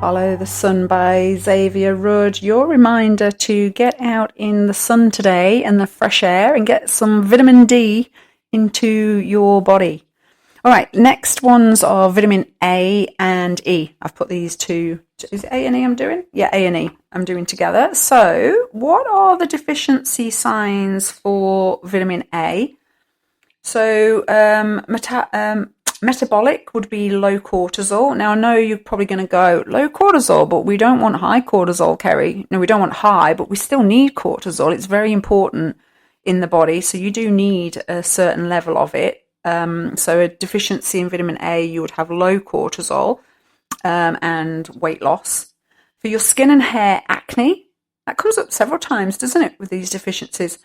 Follow the Sun by Xavier Rudd. Your reminder to get out in the sun today and the fresh air and get some vitamin D into your body. All right, next ones are vitamin A and E. I've put these two, is it A and E I'm doing? Yeah, A and E I'm doing together. So what are the deficiency signs for vitamin A? So metabolic would be low cortisol. Now I know you're probably going to go, low cortisol, but we don't want high cortisol, Kerry. No, we don't want high, but we still need cortisol. It's very important in the body. So you do need a certain level of it. So a deficiency in vitamin A, you would have low cortisol and weight loss. For your skin and hair acne, that comes up several times, doesn't it, with these deficiencies?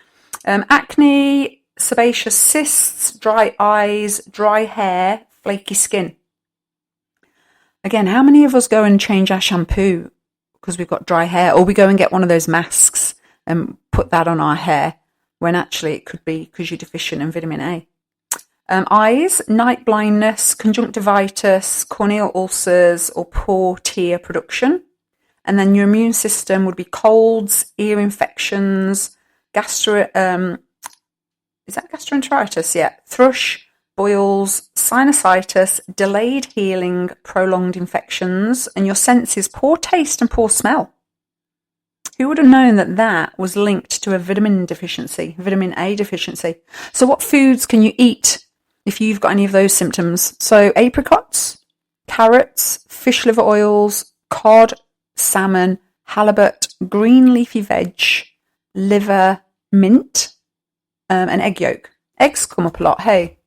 Acne, sebaceous cysts, dry eyes, dry hair, flaky skin. Again, how many of us go and change our shampoo because we've got dry hair, or we go and get one of those masks and put that on our hair when actually it could be because you're deficient in vitamin A? Eyes, night blindness, conjunctivitis, corneal ulcers, or poor tear production. And then your immune system would be colds, ear infections, gastroenteritis? Yeah. Thrush, boils, sinusitis, delayed healing, prolonged infections, and your senses, poor taste and poor smell. Who would have known that that was linked to a vitamin deficiency, vitamin A deficiency? So what foods can you eat if you've got any of those symptoms? So apricots, carrots, fish liver oils, cod, salmon, halibut, green leafy veg, liver, mint, and egg yolk. Eggs come up a lot, hey.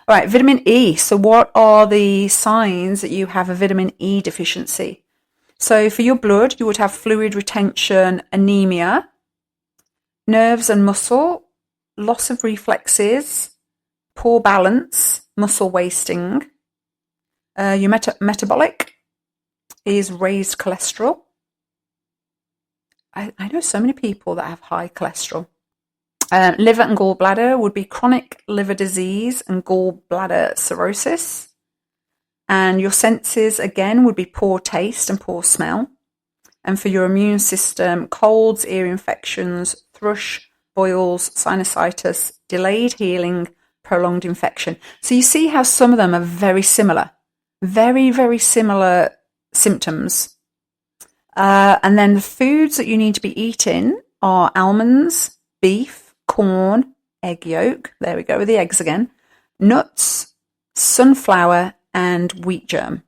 All right, vitamin E. So what are the signs that you have a vitamin E deficiency? So for your blood, you would have fluid retention, anemia, nerves and muscle, loss of reflexes, poor balance, muscle wasting. Your metabolic is raised cholesterol. I know so many people that have high cholesterol. Liver and gallbladder would be chronic liver disease and gallbladder cirrhosis. And your senses, again, would be poor taste and poor smell. And for your immune system, colds, ear infections, thrush, boils, sinusitis, delayed healing, prolonged infection. So you see how some of them are very similar. Very, very similar symptoms. And then the foods that you need to be eating are almonds, beef, corn, egg yolk. There we go with the eggs again. Nuts, sunflower, and wheat germ.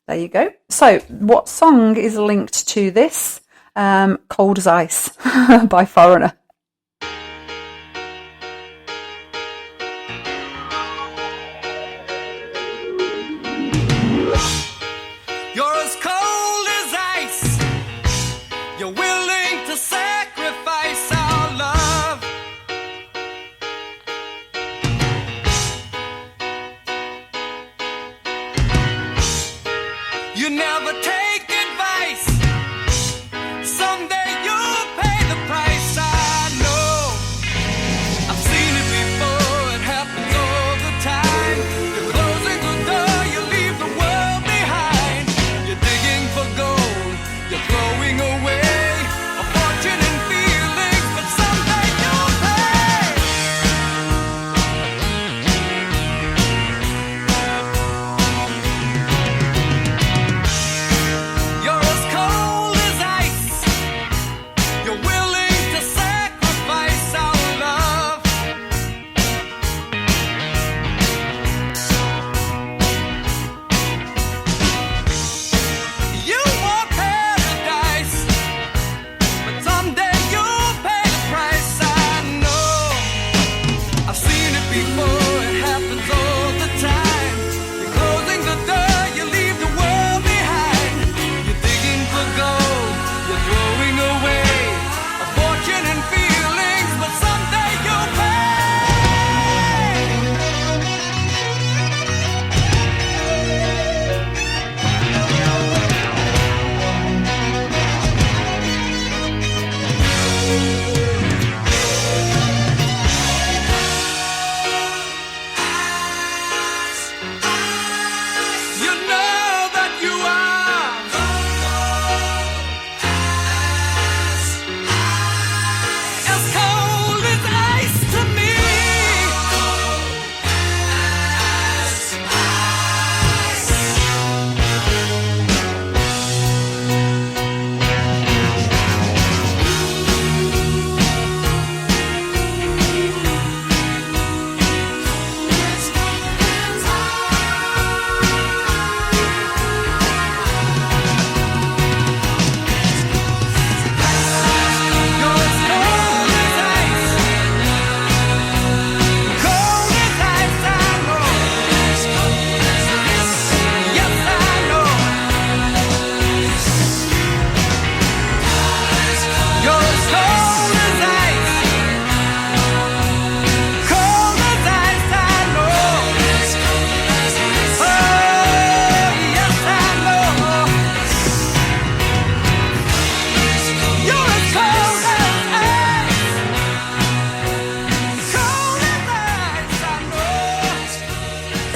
There you go. So what song is linked to this? Cold as Ice by Foreigner. You're as cold as ice. You're willing to sacrifice our love. You never take advice. Someday you'll pay the price. I know. I've seen it before. It happens all the time. You're closing the door. You leave the world behind. You're digging for gold. You're throwing away a fortune and feelings, but someday you'll pay.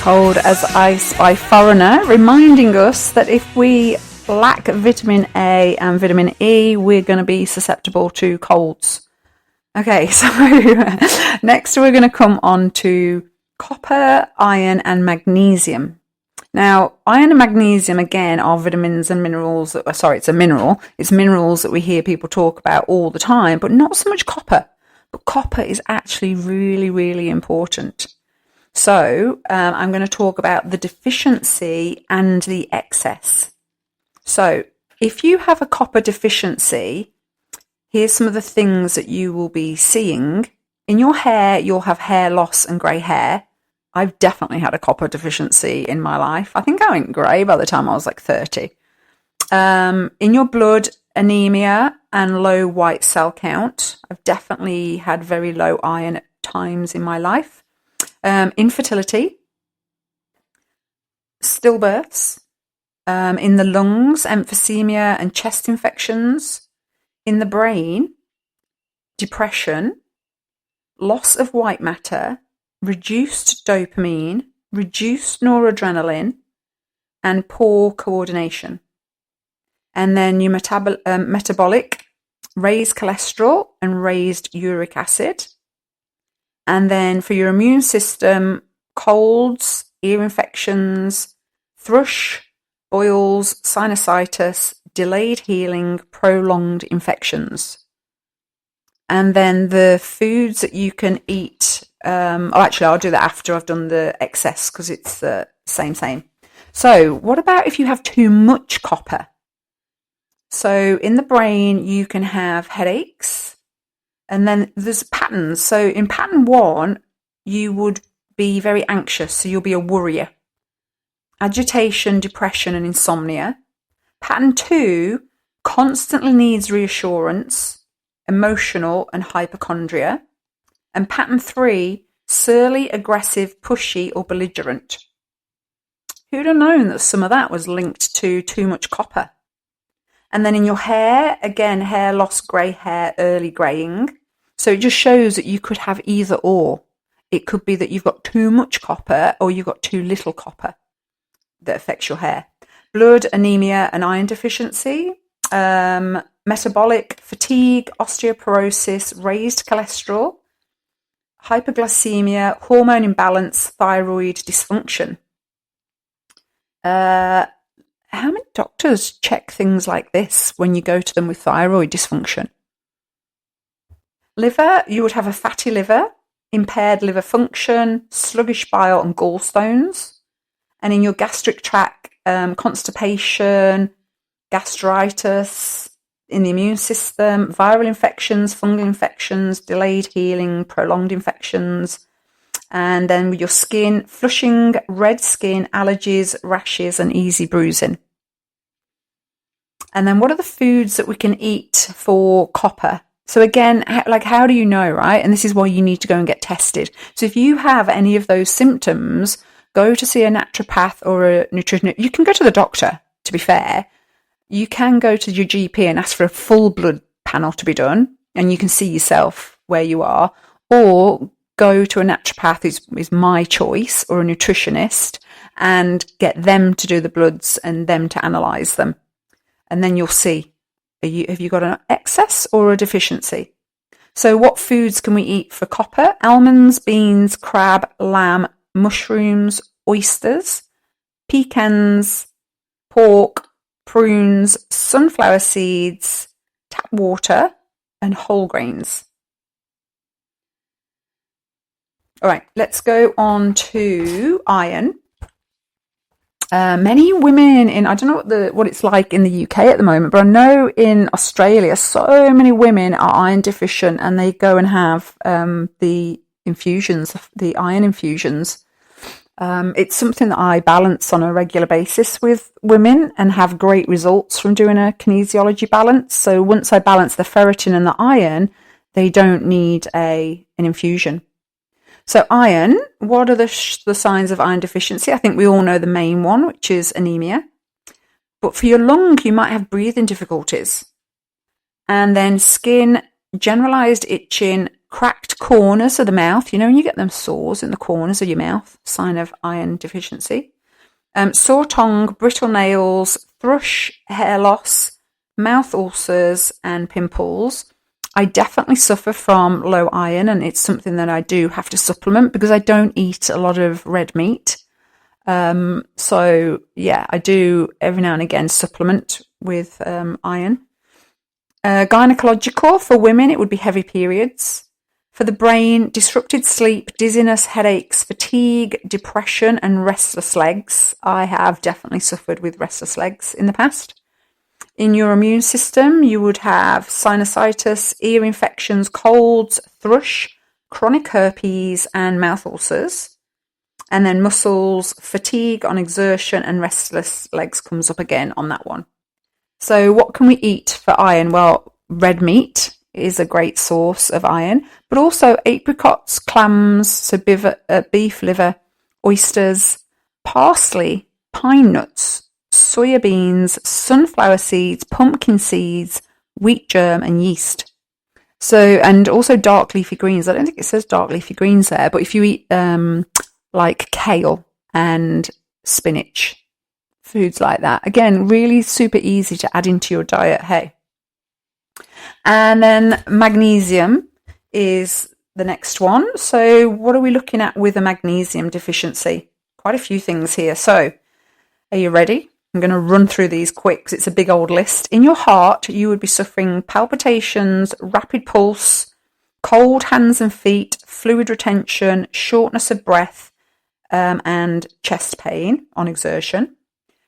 cold as ice by Foreigner, reminding us that if we lack vitamin A and vitamin E, we're going to be susceptible to colds. Okay, so next we're going to come on to copper, iron, and magnesium. Now, iron and magnesium, again, are vitamins and minerals. It's a mineral. It's minerals that we hear people talk about all the time, but not so much copper. But copper is actually really, really important. So I'm going to talk about the deficiency and the excess. So if you have a copper deficiency, here's some of the things that you will be seeing. In your hair, you'll have hair loss and grey hair. I've definitely had a copper deficiency in my life. I think I went grey by the time I was like 30. In your blood, anemia and low white cell count. I've definitely had very low iron at times in my life. Infertility, stillbirths, in the lungs, emphysema and chest infections, in the brain, depression, loss of white matter, reduced dopamine, reduced noradrenaline, and poor coordination. And then your metabolic, raised cholesterol and raised uric acid. And then for your immune system, colds, ear infections, thrush, boils, sinusitis, delayed healing, prolonged infections. And then the foods that you can eat. I'll do that after I've done the excess because it's the same. So what about if you have too much copper? So in the brain, you can have headaches. And then there's patterns. So in pattern 1, you would be very anxious. So you'll be a worrier. Agitation, depression, and insomnia. Pattern 2 constantly needs reassurance, emotional, and hypochondria. And pattern 3, surly, aggressive, pushy, or belligerent. Who'd have known that some of that was linked to too much copper? And then in your hair, again, hair loss, grey hair, early greying. So it just shows that you could have either or. It could be that you've got too much copper or you've got too little copper that affects your hair. Blood, anemia, and iron deficiency. Metabolic, fatigue, osteoporosis, raised cholesterol, hypoglycemia, hormone imbalance, thyroid dysfunction. How many doctors check things like this when you go to them with thyroid dysfunction? Liver, you would have a fatty liver, impaired liver function, sluggish bile and gallstones. And in your gastric tract, constipation, gastritis, in the immune system, viral infections, fungal infections, delayed healing, prolonged infections. And then with your skin, flushing, red skin, allergies, rashes, and easy bruising. And then what are the foods that we can eat for copper? So again, how do you know, right? And this is why you need to go and get tested. So if you have any of those symptoms, go to see a naturopath or a nutritionist. You can go to the doctor, to be fair. You can go to your GP and ask for a full blood panel to be done, and you can see yourself where you are. Or go to a naturopath is my choice, or a nutritionist, and get them to do the bloods and them to analyse them. And then you'll see, have you got an excess or a deficiency? So what foods can we eat for copper? Almonds, beans, crab, lamb, mushrooms, oysters, pecans, pork, prunes, sunflower seeds, tap water, and whole grains. All right, let's go on to iron. Many women I don't know what it's like in the UK at the moment, but I know in Australia, so many women are iron deficient and they go and have the infusions, the iron infusions. It's something that I balance on a regular basis with women and have great results from doing a kinesiology balance. So once I balance the ferritin and the iron, they don't need an infusion. So iron, what are the signs of iron deficiency? I think we all know the main one, which is anemia. But for your lung, you might have breathing difficulties. And then skin, generalized itching, cracked corners of the mouth. You know, when you get them sores in the corners of your mouth, sign of iron deficiency. Sore tongue, brittle nails, thrush, hair loss, mouth ulcers, and pimples. I definitely suffer from low iron, and it's something that I do have to supplement because I don't eat a lot of red meat. So yeah, I do every now and again supplement with iron. Gynecological, for women, it would be heavy periods. For the brain, disrupted sleep, dizziness, headaches, fatigue, depression, and restless legs. I have definitely suffered with restless legs in the past. In your immune system, you would have sinusitis, ear infections, colds, thrush, chronic herpes, and mouth ulcers. And then muscles, fatigue on exertion, and restless legs comes up again on that one. So what can we eat for iron? Well, red meat is a great source of iron, but also apricots, clams, so beef liver, oysters, parsley, pine nuts, soya beans, sunflower seeds, pumpkin seeds, wheat germ, and yeast. So, and also dark leafy greens. I don't think it says dark leafy greens there, but if you eat like kale and spinach, foods like that, again, really super easy to add into your diet. Hey. And then magnesium is the next one. So what are we looking at with a magnesium deficiency? Quite a few things here. So are you ready? I'm going to run through these quick because it's a big old list. In your heart, you would be suffering palpitations, rapid pulse, cold hands and feet, fluid retention, shortness of breath, and chest pain on exertion.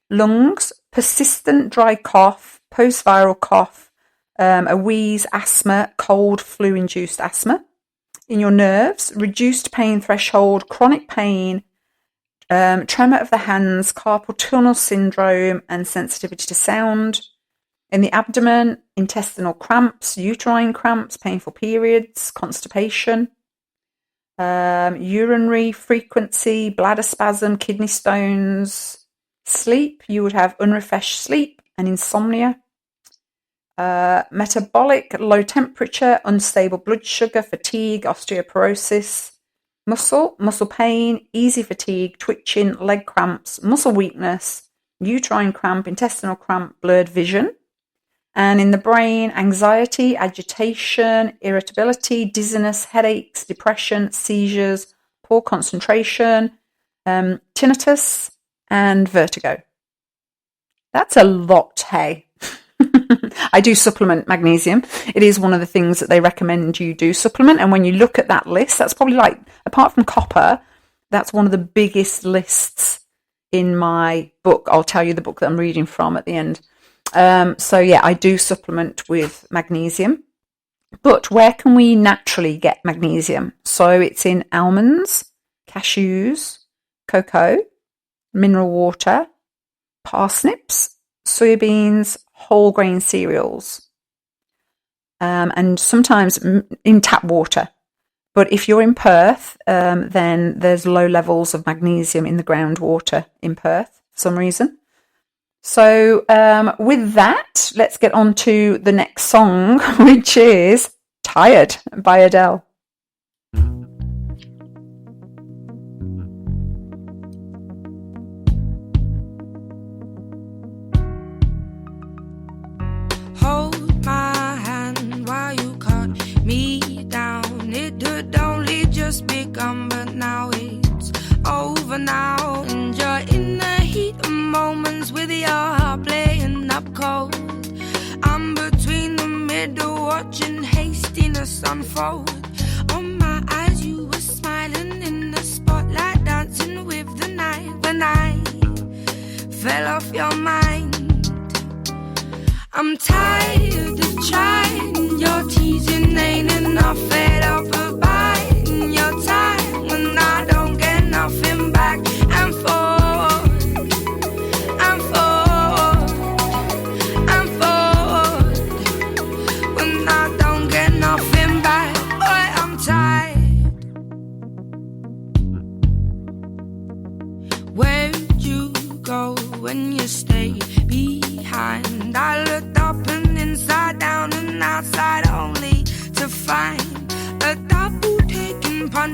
Lungs, persistent dry cough, post-viral cough, a wheeze, asthma, cold, flu-induced asthma. In your nerves, reduced pain threshold, chronic pain, tremor of the hands, carpal tunnel syndrome, and sensitivity to sound. In the abdomen, intestinal cramps, uterine cramps, painful periods, constipation. Urinary frequency, bladder spasm, kidney stones. Sleep, you would have unrefreshed sleep and insomnia. Metabolic, low temperature, unstable blood sugar, fatigue, osteoporosis. Muscle pain, easy fatigue, twitching, leg cramps, muscle weakness, uterine cramp, intestinal cramp, blurred vision. And in the brain, anxiety, agitation, irritability, dizziness, headaches, depression, seizures, poor concentration, tinnitus, and vertigo. That's a lot, hey. I do supplement magnesium. It is one of the things that they recommend you do supplement. And when you look at that list, that's probably like, apart from copper, that's one of the biggest lists in my book. I'll tell you the book that I'm reading from at the end. So yeah, I do supplement with magnesium. But where can we naturally get magnesium? So it's in almonds, cashews, cocoa, mineral water, parsnips, soybeans, whole grain cereals, and sometimes in tap water. But if you're in Perth, then there's low levels of magnesium in the groundwater in Perth for some reason. So with that, let's get on to the next song, which is Tired by Adele. Hold my hand while you cut me down. It had only just begun, but now it's over now. And you're in the heat of moments with your heart playing up cold. I'm between the middle watching hastiness unfold. On my eyes you were smiling in the spotlight, dancing with the night. When I fell off your mind, I'm tired of trying. Your teasing ain't enough. Fed up of buying your time when I don't get nothing back. And forward, and forward, and forward, when I don't get nothing back. Boy, I'm tired. Where'd you go when you stayed behind? I looked up and inside down and outside only to find a double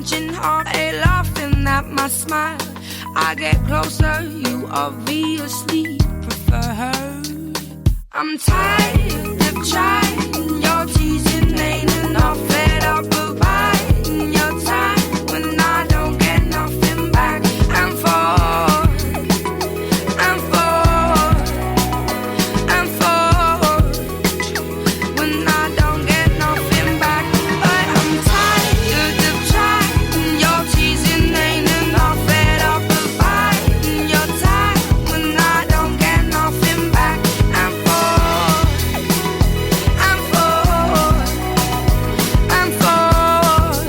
clenching heart, a laughing at my smile. I get closer, you obviously prefer her. I'm tired of trying, your teasing ain't enough. Fed up of buying your time when I don't get nothing back. I'm forward, I'm forward, I'm forward when I don't get nothing back. But I'm tired of trying, your teasing ain't enough. Fed up of buying your time when I don't get nothing back. I'm forward, I'm forward, I'm forward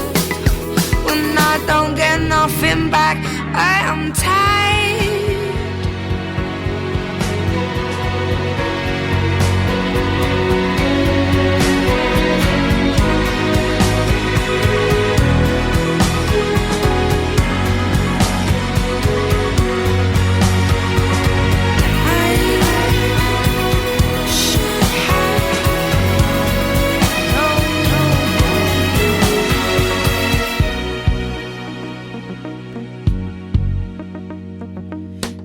when I don't get nothing back. I am tired.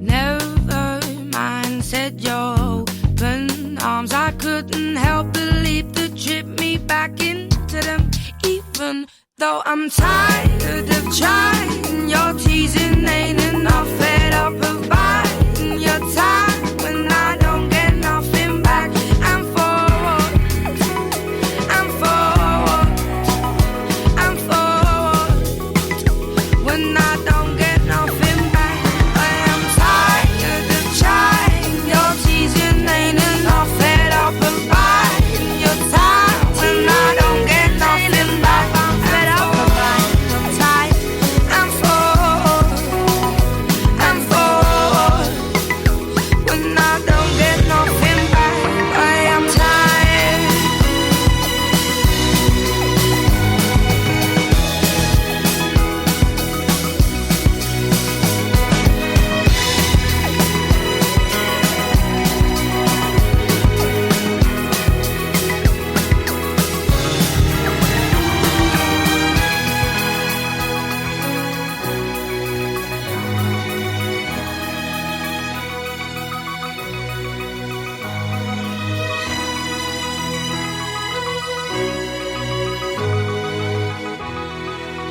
Never mind, said your open arms. I couldn't help but leap to trip me back into them. Even though I'm tired of trying, your teasing ain't enough. Fed up of buying your time when I don't get nothing back. I'm forward, I'm forward, I'm forward when I don't get nothing back. I am tired of trying, your teasing ain't enough. Fed up of buying your time when I don't get nothing back. I'm fed up of buying your time. I'm forward, I'm forward when I don't get nothing back. I am tired.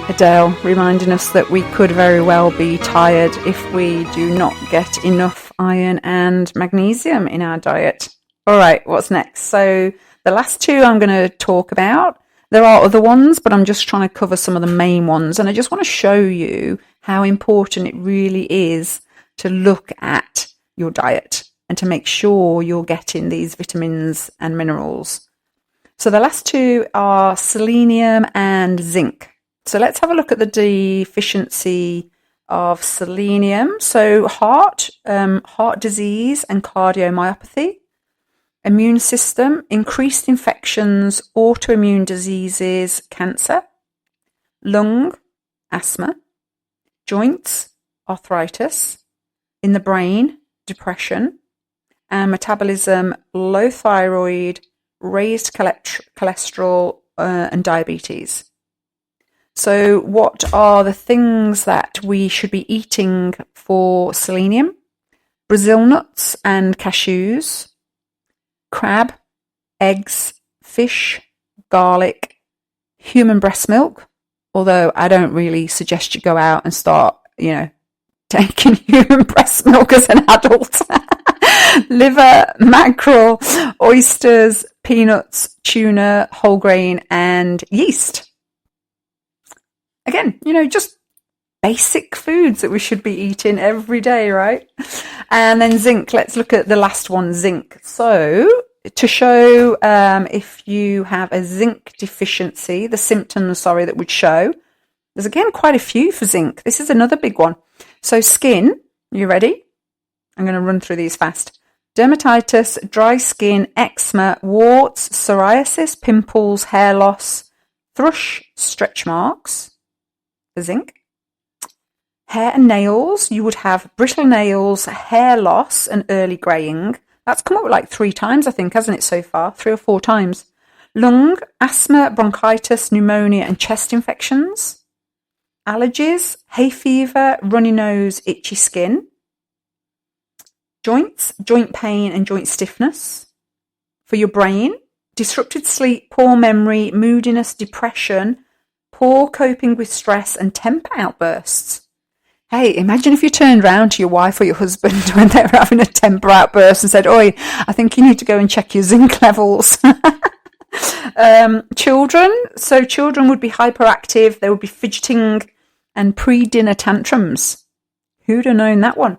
Adele reminding us that we could very well be tired if we do not get enough iron and magnesium in our diet. All right, what's next? So the last two I'm going to talk about. There are other ones, but I'm just trying to cover some of the main ones. And I just want to show you how important it really is to look at your diet and to make sure you're getting these vitamins and minerals. So the last two are selenium and zinc. So let's have a look at the deficiency of selenium. So heart disease and cardiomyopathy, immune system, increased infections, autoimmune diseases, cancer, lung, asthma, joints, arthritis, in the brain, depression, and metabolism, low thyroid, raised cholesterol, and diabetes. So what are the things that we should be eating for selenium? Brazil nuts and cashews, crab, eggs, fish, garlic, human breast milk, although I don't really suggest you go out and start, taking human breast milk as an adult. Liver, mackerel, oysters, peanuts, tuna, whole grain, and yeast. Again, just basic foods that we should be eating every day, right? And then zinc. Let's look at the last one, zinc. So to show if you have a zinc deficiency, the symptoms, that would show, there's again quite a few for zinc. This is another big one. So skin, you ready? I'm going to run through these fast. Dermatitis, dry skin, eczema, warts, psoriasis, pimples, hair loss, thrush, stretch marks, for zinc. Hair and nails, you would have brittle nails, hair loss, and early greying. That's come up like 3 times, I think, hasn't it, so far? 3 or 4 times. Lung, asthma, bronchitis, pneumonia, and chest infections. allergies, hay fever, runny nose, itchy skin, joints, joint pain and joint stiffness. For your brain, disrupted sleep, poor memory, moodiness, depression, poor coping with stress and temper outbursts. Hey, imagine if you turned round to your wife or your husband when they were having a temper outburst and said, "Oi, I think you need to go and check your zinc levels." Children would be hyperactive, they would be fidgeting and pre-dinner tantrums. Who'd have known that one?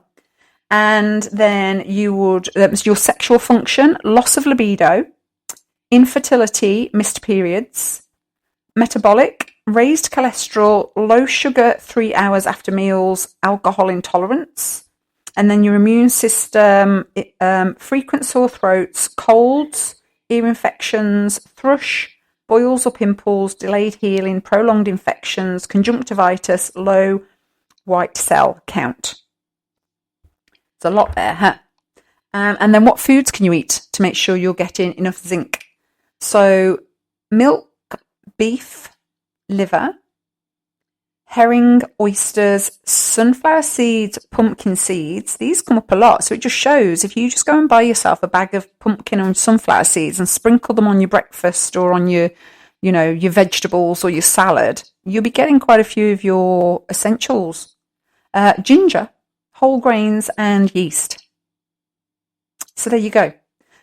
And then your sexual function, loss of libido, infertility, missed periods, metabolic, raised cholesterol, low sugar 3 hours after meals, alcohol intolerance, and then your immune system, frequent sore throats, colds, ear infections, thrush, boils or pimples, delayed healing, prolonged infections, conjunctivitis, low white cell count. It's a lot there, huh? And then what foods can you eat to make sure you're getting enough zinc? So milk, beef, liver, herring, oysters, sunflower seeds, pumpkin seeds. These come up a lot. So it just shows if you just go and buy yourself a bag of pumpkin and sunflower seeds and sprinkle them on your breakfast or on your vegetables or your salad, you'll be getting quite a few of your essentials. Ginger, whole grains and yeast. So there you go.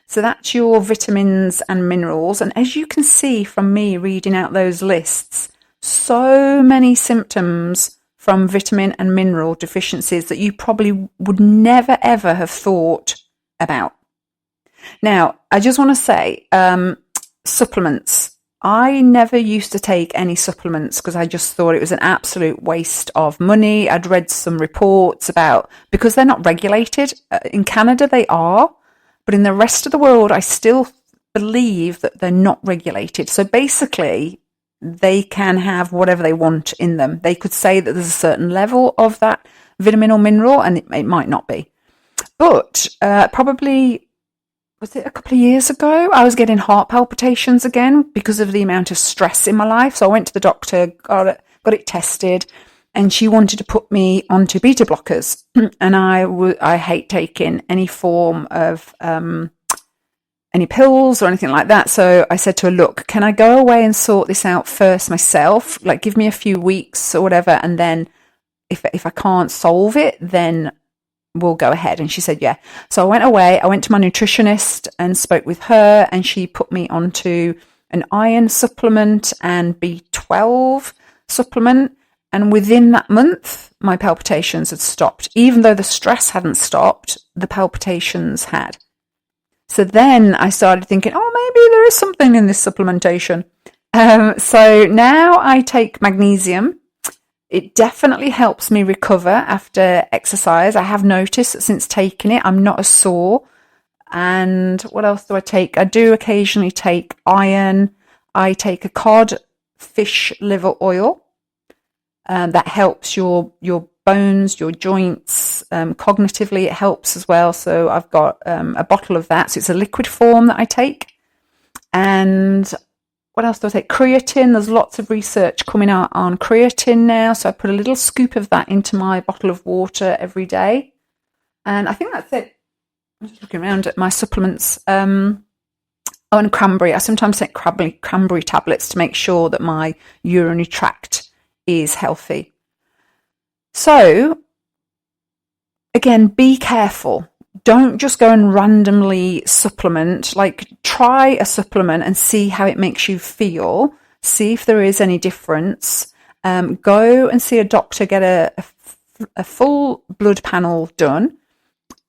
So that's your vitamins and minerals. And as you can see from me reading out those lists, so many symptoms from vitamin and mineral deficiencies that you probably would never ever have thought about. Now, I just want to say, supplements. I never used to take any supplements because I just thought it was an absolute waste of money. I'd read some reports about, because they're not regulated. In Canada, they are, but in the rest of the world, I still believe that they're not regulated. So basically, they can have whatever they want in them. They could say that there's a certain level of that vitamin or mineral, and it might not be. But probably, was it a couple of years ago, I was getting heart palpitations again because of the amount of stress in my life. So I went to the doctor, got it tested, and she wanted to put me onto beta blockers. And I hate taking any form of any pills or anything like that. So I said to her, look, can I go away and sort this out first myself? Like, give me a few weeks or whatever, and then if I can't solve it, then we'll go ahead. And she said, yeah. So I went away. I went to my nutritionist and spoke with her, and she put me onto an iron supplement and B12 supplement. And within that month, my palpitations had stopped. Even though the stress hadn't stopped, the palpitations had. So then I started thinking, oh, maybe there is something in this supplementation. So now I take magnesium. It definitely helps me recover after exercise. I have noticed that since taking it, I'm not as sore. And what else do I take? I do occasionally take iron. I take a cod fish liver oil. That helps your bones, your joints. Cognitively, it helps as well. So I've got a bottle of that. So it's a liquid form that I take. And what else do I take? Creatine. There's lots of research coming out on creatine now. So I put a little scoop of that into my bottle of water every day. And I think that's it. I'm just looking around at my supplements. And cranberry. I sometimes take cranberry tablets to make sure that my urinary tract is healthy. So, again, be careful. Don't just go and randomly supplement. Like, try a supplement and see how it makes you feel. See if there is any difference. Go and see a doctor, get a full blood panel done,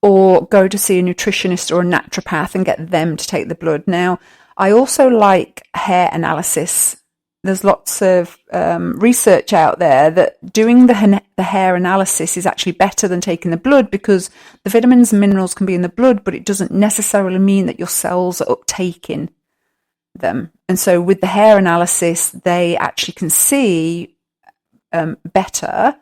or go to see a nutritionist or a naturopath and get them to take the blood. Now, I also like hair analysis. There's lots of research out there that doing the hair analysis is actually better than taking the blood, because the vitamins and minerals can be in the blood, but it doesn't necessarily mean that your cells are uptaking them. And so with the hair analysis, they actually can see better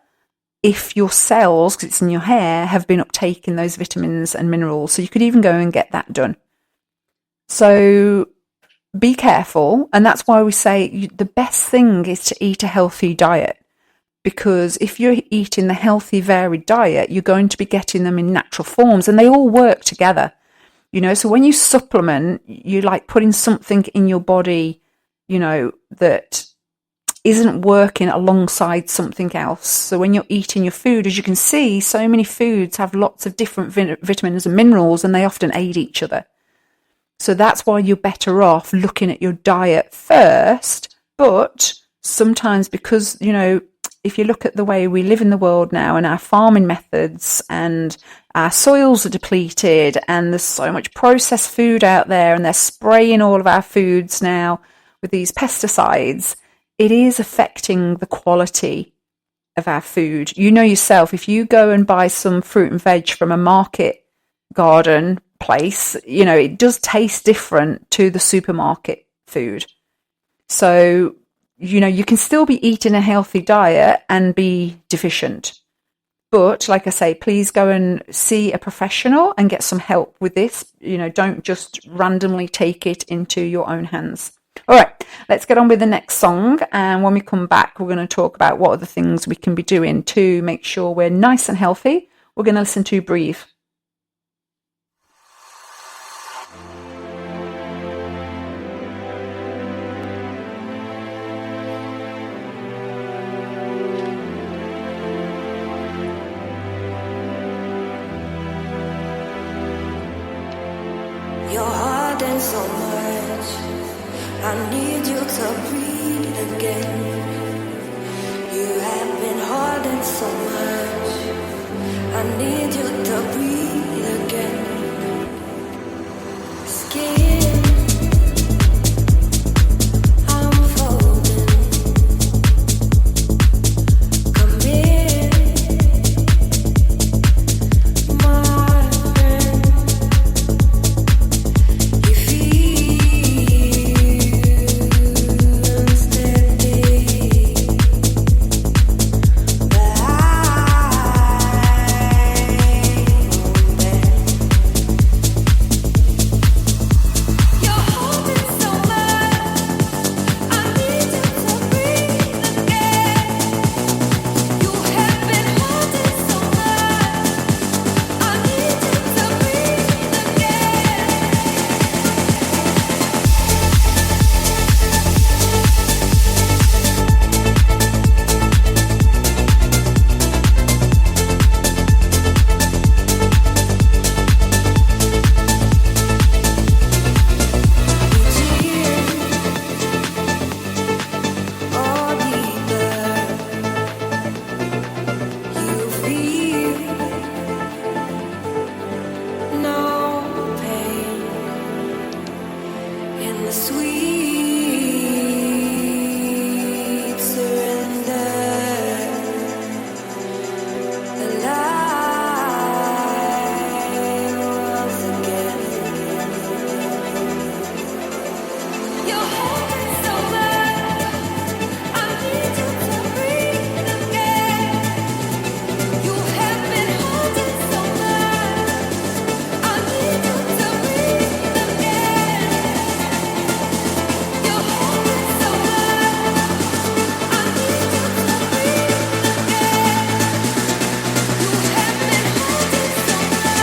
if your cells, because it's in your hair, have been uptaking those vitamins and minerals. So you could even go and get that done. So be careful, and that's why we say the best thing is to eat a healthy diet, because if you're eating the healthy, varied diet, you're going to be getting them in natural forms, and they all work together. So when you supplement, you're like putting something in your body, that isn't working alongside something else. So when you're eating your food, as you can see, so many foods have lots of different vitamins and minerals, and they often aid each other. So that's why you're better off looking at your diet first. But sometimes, because, if you look at the way we live in the world now and our farming methods, and our soils are depleted, and there's so much processed food out there, and they're spraying all of our foods now with these pesticides, it is affecting the quality of our food. Yourself, if you go and buy some fruit and veg from a market garden place, it does taste different to the supermarket food. So, you can still be eating a healthy diet and be deficient. But like I say, please go and see a professional and get some help with this. Don't just randomly take it into your own hands. All right, let's get on with the next song. And when we come back, we're going to talk about what are the things we can be doing to make sure we're nice and healthy. We're going to listen to Breathe. You're holding so much. I need you to breathe again. You have been holding so much. I need you to breathe again. Skin, I'm folding. Come in, my friend. You feel unsteady, but you're holding so much. I need you to breathe again. You have been holding so much. I need you to breathe again. You feel no pain in the sweet surrender. Alive once again. You're holding so much. I need you to breathe again. You have been holding so much. I need you to breathe again. You're holding so much. I need you to breathe again.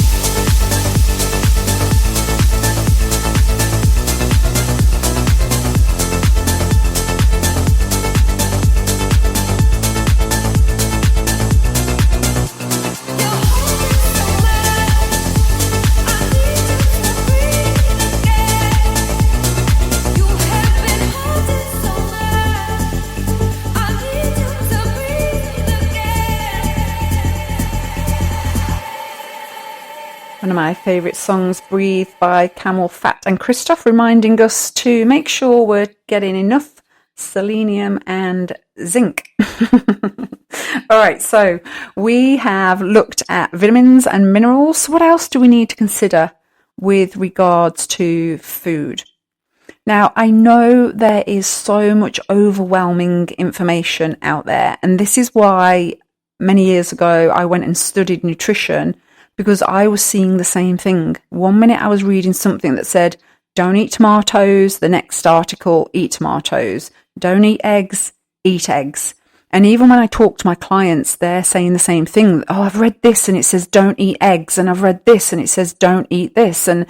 You have been holding so much. I need you to breathe again. You're holding so much. I need you to breathe again. You have been holding so much. I need you to breathe again. One of my favourite songs, Breathe by Camel Fat and Christoph, reminding us to make sure we're getting enough selenium and zinc. All right, so we have looked at vitamins and minerals. What else do we need to consider with regards to food? Now, I know there is so much overwhelming information out there, and this is why many years ago I went and studied nutrition, because I was seeing the same thing. One minute I was reading something that said, don't eat tomatoes. The next article, eat tomatoes. Don't eat eggs, eat eggs. And even when I talk to my clients, they're saying the same thing. Oh, I've read this and it says don't eat eggs. And I've read this and it says don't eat this. And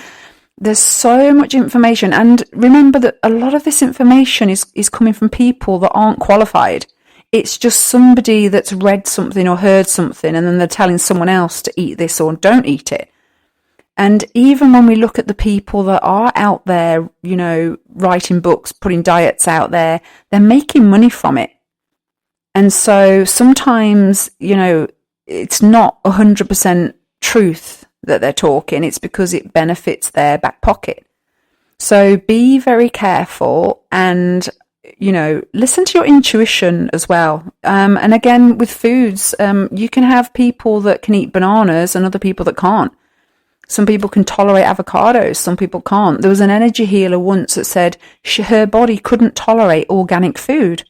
there's so much information. And remember that a lot of this information is coming from people that aren't qualified. It's just somebody that's read something or heard something and then they're telling someone else to eat this or don't eat it. And even when we look at the people that are out there, you know, writing books, putting diets out there, they're making money from it. And so sometimes, you know, it's not 100% truth that they're talking. It's because it benefits their back pocket. So be very careful and, you know, listen to your intuition as well. And again, with foods, you can have people that can eat bananas and other people that can't. Some people can tolerate avocados, some people can't. There was an energy healer once that said her body couldn't tolerate organic food.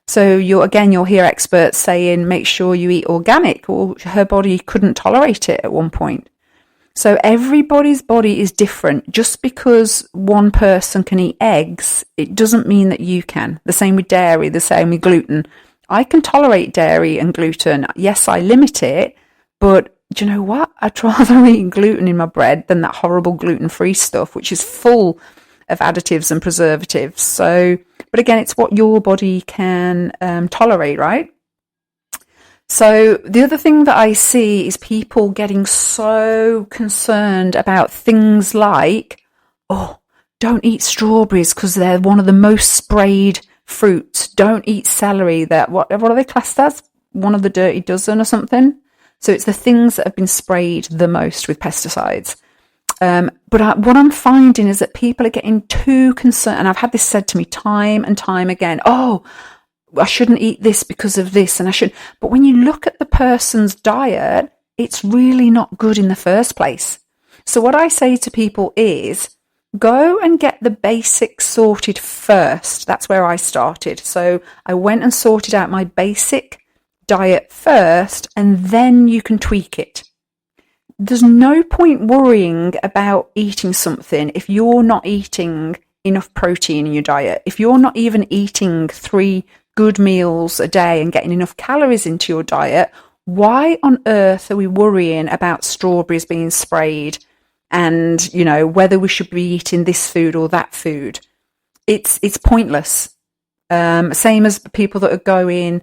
So you'll hear experts saying, make sure you eat organic, or her body couldn't tolerate it at one point. So everybody's body is different. Just because one person can eat eggs, it doesn't mean that you can. The same with dairy, the same with gluten. I can tolerate dairy and gluten. Yes, I limit it, but do you know what? I'd rather eat gluten in my bread than that horrible gluten-free stuff, which is full of additives and preservatives. So, but again, it's what your body can tolerate, right? So the other thing that I see is people getting so concerned about things like, oh, don't eat strawberries because they're one of the most sprayed fruits. Don't eat celery. That what are they classed as? One of the dirty dozen or something? So it's the things that have been sprayed the most with pesticides. But what I'm finding is that people are getting too concerned, and I've had this said to me time and time again, oh, I shouldn't eat this because of this, and I should. But when you look at the person's diet, it's really not good in the first place. So what I say to people is, go and get the basics sorted first. That's where I started. So I went and sorted out my basic diet first, and then you can tweak it. There's no point worrying about eating something if you're not eating enough protein in your diet, if you're not even eating 3 good meals a day and getting enough calories into your diet. Why on earth are we worrying about strawberries being sprayed and, you know, whether we should be eating this food or that food? It's pointless. Same as people that are going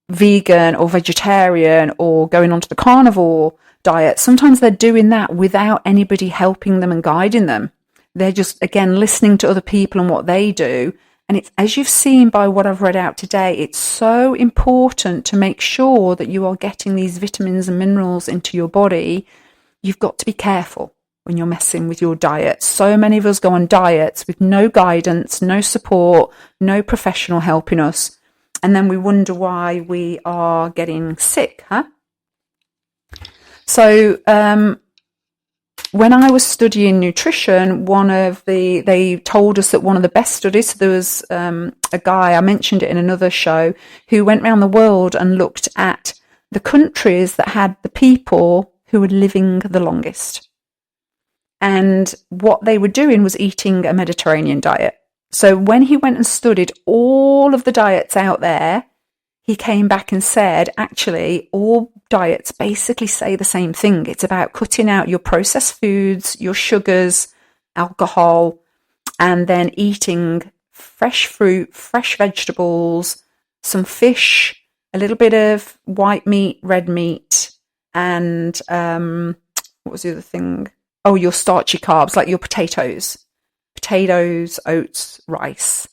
vegan or vegetarian or going onto the carnivore diet. Sometimes they're doing that without anybody helping them and guiding them. They're just, again, listening to other people and what they do. And it's, as you've seen by what I've read out today, it's so important to make sure that you are getting these vitamins and minerals into your body. You've got to be careful when you're messing with your diet. So many of us go on diets with no guidance, no support, no professional helping us. And then we wonder why we are getting sick, huh? So when I was studying nutrition, they told us that one of the best studies, so there was a guy, I mentioned it in another show, who went around the world and looked at the countries that had the people who were living the longest. And what they were doing was eating a Mediterranean diet. So when he went and studied all of the diets out there, he came back and said, actually, all diets basically say the same thing. It's about cutting out your processed foods, your sugars, alcohol, and then eating fresh fruit, fresh vegetables, some fish, a little bit of white meat, red meat, and what was the other thing? Oh, your starchy carbs, like your potatoes, oats, rice.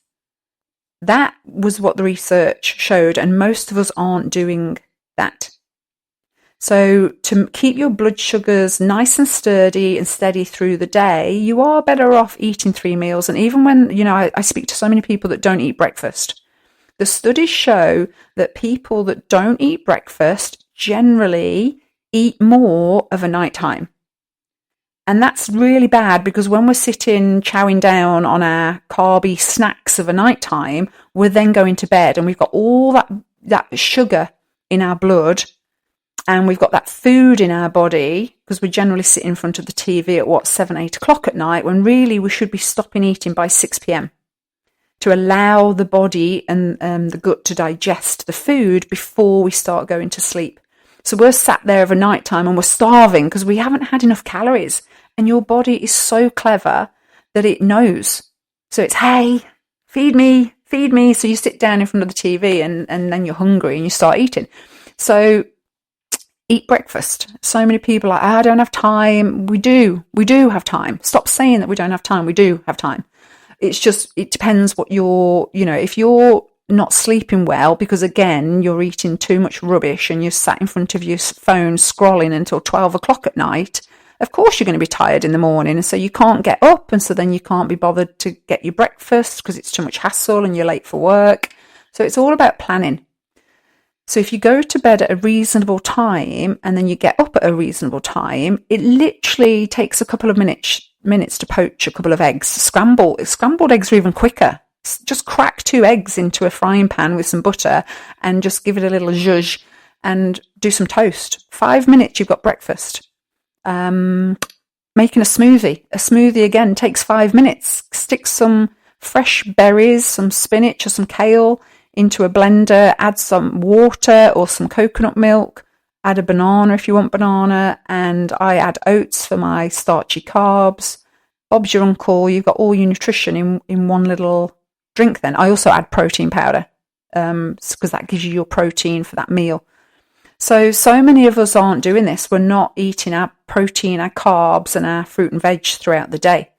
That was what the research showed, and most of us aren't doing that. So to keep your blood sugars nice and sturdy and steady through the day, you are better off eating 3 meals. And even when, you know, I speak to so many people that don't eat breakfast, the studies show that people that don't eat breakfast generally eat more of a nighttime. And that's really bad, because when we're sitting chowing down on our carby snacks of a night time, we're then going to bed and we've got all that sugar in our blood, and we've got that food in our body, because we generally sit in front of the TV at 7, 8 o'clock at night, when really we should be stopping eating by 6 p.m. to allow the body and the gut to digest the food before we start going to sleep. So we're sat there over night time and we're starving because we haven't had enough calories. And your body is so clever that it knows. So it's, hey, feed me, feed me. So you sit down in front of the TV and then you're hungry and you start eating. So eat breakfast. So many people are like, I don't have time. We do have time. Stop saying that we don't have time. We do have time. It's just, it depends what if you're not sleeping well, because again, you're eating too much rubbish and you're sat in front of your phone scrolling until 12 o'clock at night, of course you're going to be tired in the morning. And so you can't get up. And so then you can't be bothered to get your breakfast because it's too much hassle and you're late for work. So it's all about planning. So if you go to bed at a reasonable time and then you get up at a reasonable time, it literally takes a couple of minutes to poach a couple of eggs. Scrambled eggs are even quicker. Just crack 2 eggs into a frying pan with some butter and just give it a little zhuzh and do some toast. 5 minutes, you've got breakfast. Making a smoothie again takes 5 minutes. Stick some fresh berries, some spinach or some kale into a blender, add some water or some coconut milk, add a banana if you want banana, and I add oats for my starchy carbs. Bob's your uncle, you've got all your nutrition in one little drink then. I also add protein powder because that gives you your protein for that meal. So many of us aren't doing this. We're not eating our protein, our carbs and our fruit and veg throughout the day.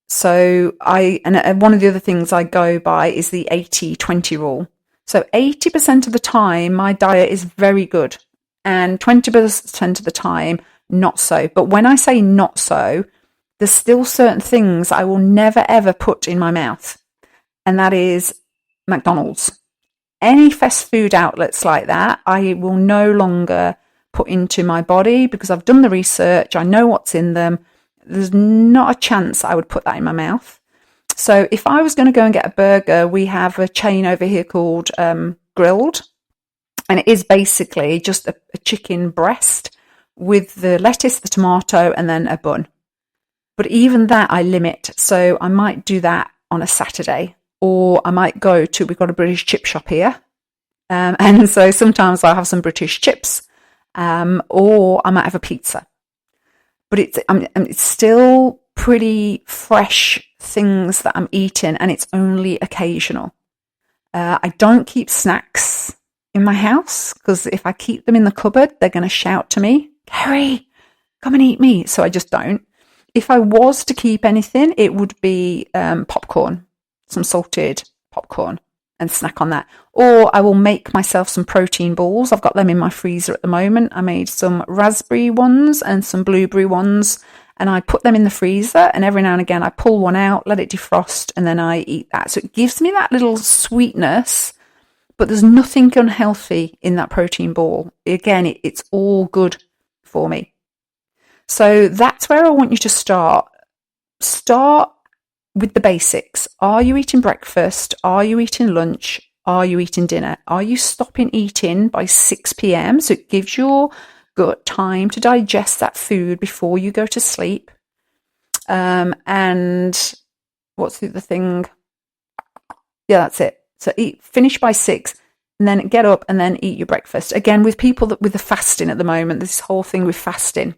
So one of the other things I go by is the 80-20 rule. So 80% of the time, my diet is very good and 20% of the time, not so. But when I say not so, there's still certain things I will never, ever put in my mouth. And that is McDonald's. Any fast food outlets like that, I will no longer put into my body because I've done the research. I know what's in them. There's not a chance I would put that in my mouth. So if I was going to go and get a burger, we have a chain over here called Grilled. And it is basically just a chicken breast with the lettuce, the tomato, and then a bun. But even that I limit. So I might do that on a Saturday. Or I might we've got a British chip shop here. And so sometimes I'll have some British chips. Or I might have a pizza. But it's still pretty fresh things that I'm eating, and it's only occasional. I don't keep snacks in my house because if I keep them in the cupboard, they're going to shout to me, Kerry, come and eat me. So I just don't. If I was to keep anything, it would be popcorn, some salted popcorn, and snack on that. Or I will make myself some protein balls. I've got them in my freezer at the moment. I made some raspberry ones and some blueberry ones, and I put them in the freezer, and every now and again I pull one out, let it defrost, and then I eat that. So it gives me that little sweetness, but there's nothing unhealthy in that protein ball. Again, it's all good for me. So that's where I want you to start. Start with the basics. Are you eating breakfast? Are you eating lunch? Are you eating dinner? Are you stopping eating by 6 p.m? So it gives your gut time to digest that food before you go to sleep. And what's the other thing? Yeah, that's it. So finish by 6 and then get up and then eat your breakfast. Again, with people with the fasting at the moment, this whole thing with fasting.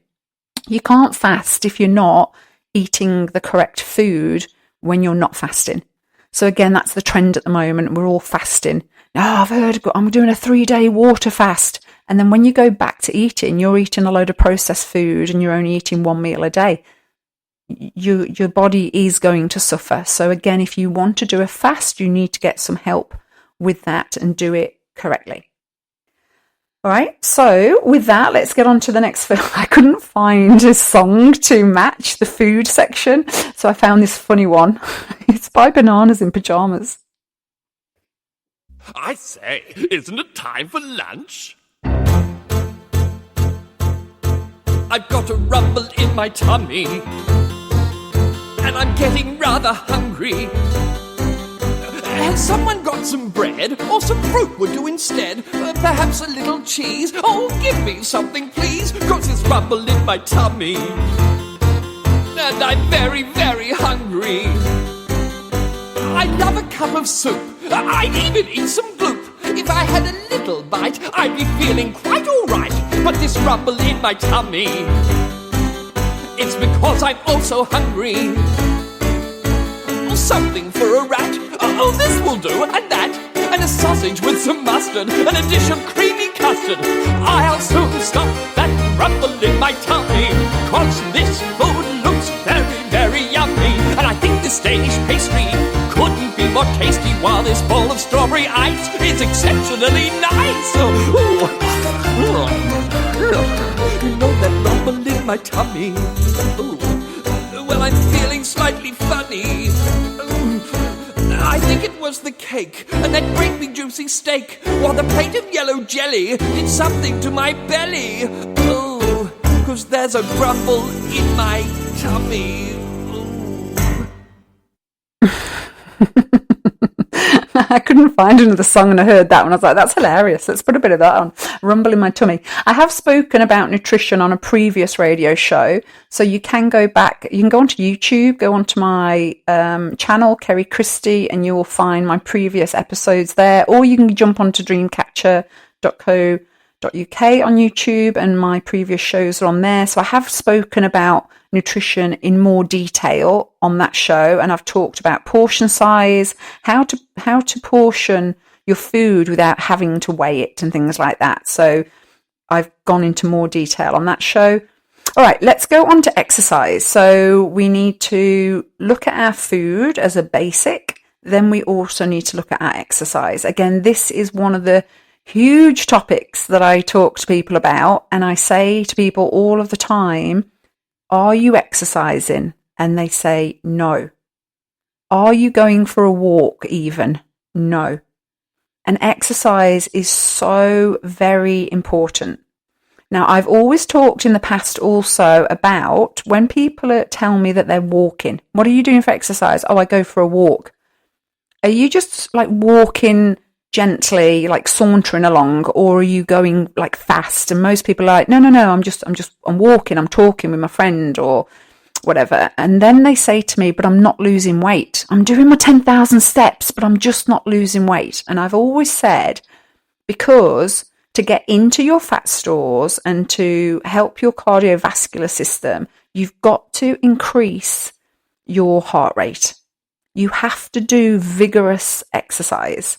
You can't fast if you're not eating the correct food when you're not fasting. So again, that's the trend at the moment. We're all fasting. Now, I've heard I'm doing a 3-day water fast. And then when you go back to eating, you're eating a load of processed food and you're only eating 1 meal a day. Your body is going to suffer. So again, if you want to do a fast, you need to get some help with that and do it correctly. All right, so with that, let's get on to the next film. I couldn't find a song to match the food section, so I found this funny one. It's by Bananas in Pajamas. I say, isn't it time for lunch? I've got a rumble in my tummy, and I'm getting rather hungry. Has someone got want some bread, or some fruit would do instead. Perhaps a little cheese. Oh, give me something, please, 'cause there's rumble in my tummy. And I'm very, very hungry. I'd love a cup of soup. I'd even eat some gloop. If I had a little bite, I'd be feeling quite alright. But this rumble in my tummy, it's because I'm also hungry. Oh, something for a rat. Oh, this will do, and that. And a sausage with some mustard, and a dish of creamy custard. I'll soon stop that rumble in my tummy, 'cause this food looks very, very yummy. And I think this Danish pastry couldn't be more tasty, while this bowl of strawberry ice is exceptionally nice. Oh, you know that rumble in my tummy. Oh, well, I'm feeling slightly funny. I think it was the cake and that great big juicy steak, while the plate of yellow jelly did something to my belly. Oh, 'cause there's a grumble in my tummy. I couldn't find another song and I heard that one. I was like, that's hilarious. Let's put a bit of that on. Rumble in my tummy. I have spoken about nutrition on a previous radio show, so you can go back. You can go onto YouTube, go onto my channel, Kerry Christie, and you will find my previous episodes there. Or you can jump onto dreamcatcher.co.uk on YouTube, and my previous shows are on there. So I have spoken about nutrition in more detail on that show, and I've talked about portion size, how to portion your food without having to weigh it and things like that. So I've gone into more detail on that show. All right, let's go on to exercise. So we need to look at our food as a basic. Then we also need to look at our exercise. Again, this is one of the huge topics that I talk to people about, and I say to people all of the time, are you exercising? And they say no. Are you going for a walk even? No. And exercise is so very important. Now, I've always talked in the past also about when people tell me that they're walking. What are you doing for exercise? Oh, I go for a walk. Are you just like walking gently, like sauntering along, or are you going like fast? And most people are like, no, I'm walking, I'm talking with my friend or whatever. And then they say to me, but I'm not losing weight. I'm doing my 10,000 steps, but I'm just not losing weight. And I've always said, because to get into your fat stores and to help your cardiovascular system, you've got to increase your heart rate. You have to do vigorous exercise.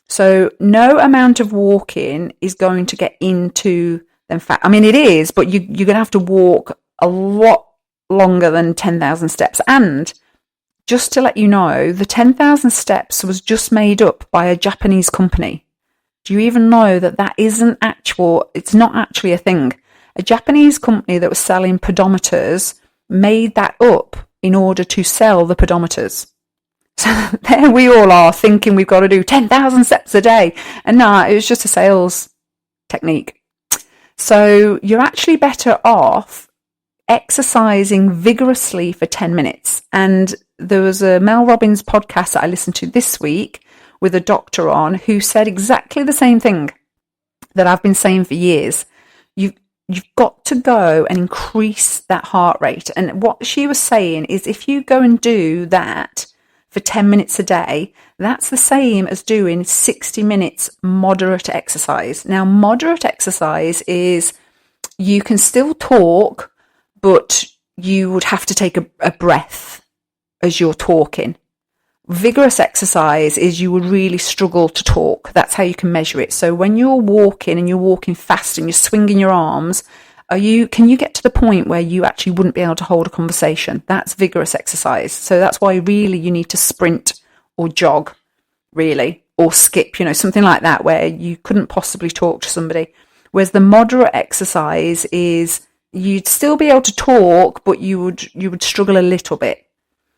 So no amount of walking is going to get into them fat. I mean, it is, but you're going to have to walk a lot longer than 10,000 steps. And just to let you know, the 10,000 steps was just made up by a Japanese company. Do you even know that isn't actual? It's not actually a thing. A Japanese company that was selling pedometers made that up in order to sell the pedometers. So there we all are thinking we've got to do 10,000 steps a day. And no, it was just a sales technique. So you're actually better off exercising vigorously for 10 minutes. And there was a Mel Robbins podcast that I listened to this week with a doctor on who said exactly the same thing that I've been saying for years. You've got to go and increase that heart rate. And what she was saying is if you go and do that for 10 minutes a day, that's the same as doing 60 minutes moderate exercise. Now, moderate exercise is you can still talk, but you would have to take a breath as you're talking. Vigorous exercise is you would really struggle to talk. That's how you can measure it. So when you're walking and you're walking fast and you're swinging your arms, can you get to the point where you actually wouldn't be able to hold a conversation? That's vigorous exercise. So that's why really you need to sprint or jog, really, or skip, something like that, where you couldn't possibly talk to somebody. Whereas the moderate exercise is you'd still be able to talk, but you would struggle a little bit.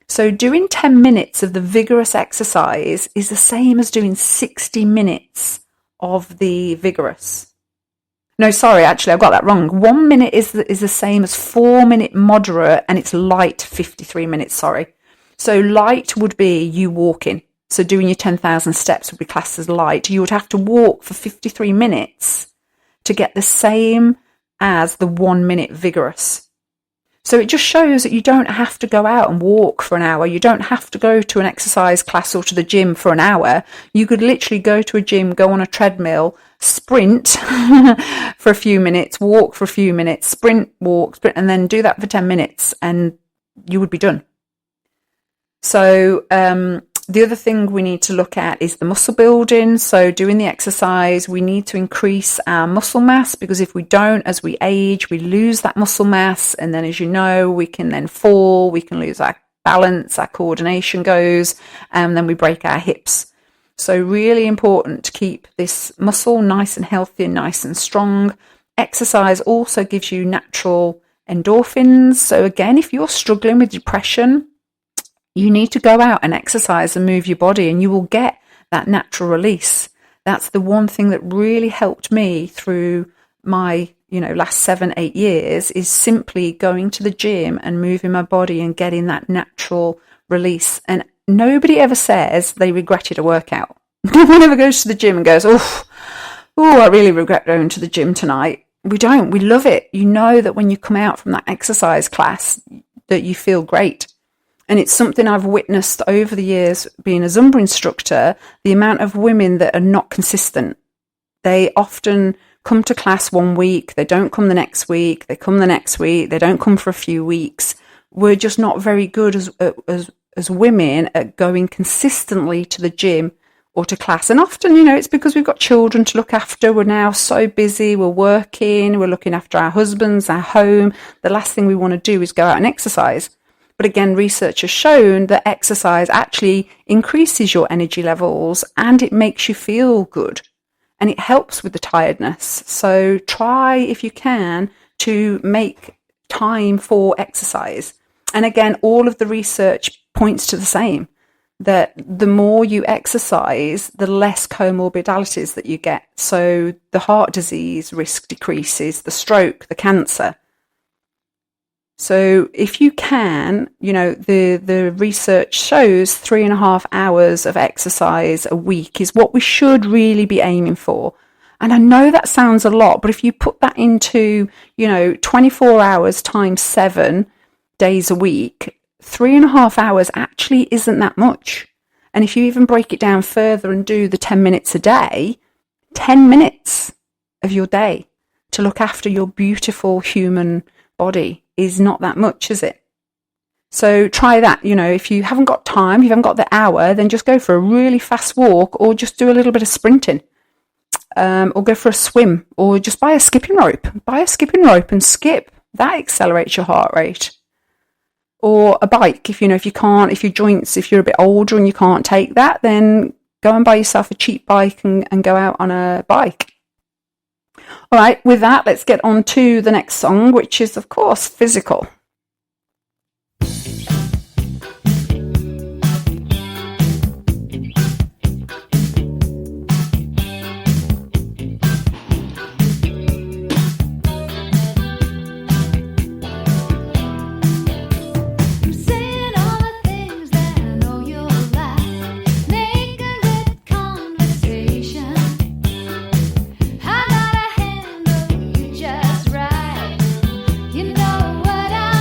So doing 10 minutes of the vigorous exercise is the same as doing 60 minutes of the vigorous. No, sorry, actually, I've got that wrong. 1 minute is the same as 4 minute moderate, and it's light 53 minutes, sorry. So light would be you walking. So doing your 10,000 steps would be classed as light. You would have to walk for 53 minutes to get the same as the 1 minute vigorous. So it just shows that you don't have to go out and walk for an hour. You don't have to go to an exercise class or to the gym for an hour. You could literally go to a gym, go on a treadmill, sprint for a few minutes, walk for a few minutes, sprint, walk, sprint, and then do that for 10 minutes and you would be done. So the other thing we need to look at is the muscle building. So doing the exercise, we need to increase our muscle mass, because if we don't, as we age, we lose that muscle mass. And then, as you know, we can then fall, we can lose our balance, our coordination goes, and then we break our hips. So really important to keep this muscle nice and healthy and nice and strong. Exercise also gives you natural endorphins. So again, if you're struggling with depression, you need to go out and exercise and move your body, and you will get that natural release. That's the one thing that really helped me through my, last 7-8 years, is simply going to the gym and moving my body and getting that natural release. And nobody ever says they regretted a workout. No one ever goes to the gym and goes, oh, I really regret going to the gym tonight. We don't. We love it. You know that when you come out from that exercise class that you feel great. And it's something I've witnessed over the years being a Zumba instructor, the amount of women that are not consistent. They often come to class 1 week, they don't come the next week, they come the next week, they don't come for a few weeks. We're just not very good as women at going consistently to the gym or to class. And often, it's because we've got children to look after. We're now so busy, we're working, we're looking after our husbands, our home. The last thing we want to do is go out and exercise. But again, research has shown that exercise actually increases your energy levels and it makes you feel good and it helps with the tiredness. So try, if you can, to make time for exercise. And again, all of the research points to the same, that the more you exercise, the less comorbidalities that you get. So the heart disease risk decreases, the stroke, the cancer. So if you can, the research shows 3.5 hours of exercise a week is what we should really be aiming for. And I know that sounds a lot, but if you put that into, 24 hours times 7 days a week, 3.5 hours actually isn't that much. And if you even break it down further and do the 10 minutes a day, 10 minutes of your day to look after your beautiful human body is not that much, is it? So try that. If you haven't got time, if you haven't got the hour, then just go for a really fast walk, or just do a little bit of sprinting, or go for a swim, or just buy a skipping rope. Buy a skipping rope and skip. That accelerates your heart rate. Or a bike. If you're a bit older and you can't take that, then go and buy yourself a cheap bike and go out on a bike. All right, with that, let's get on to the next song, which is, of course, Physical. You know what I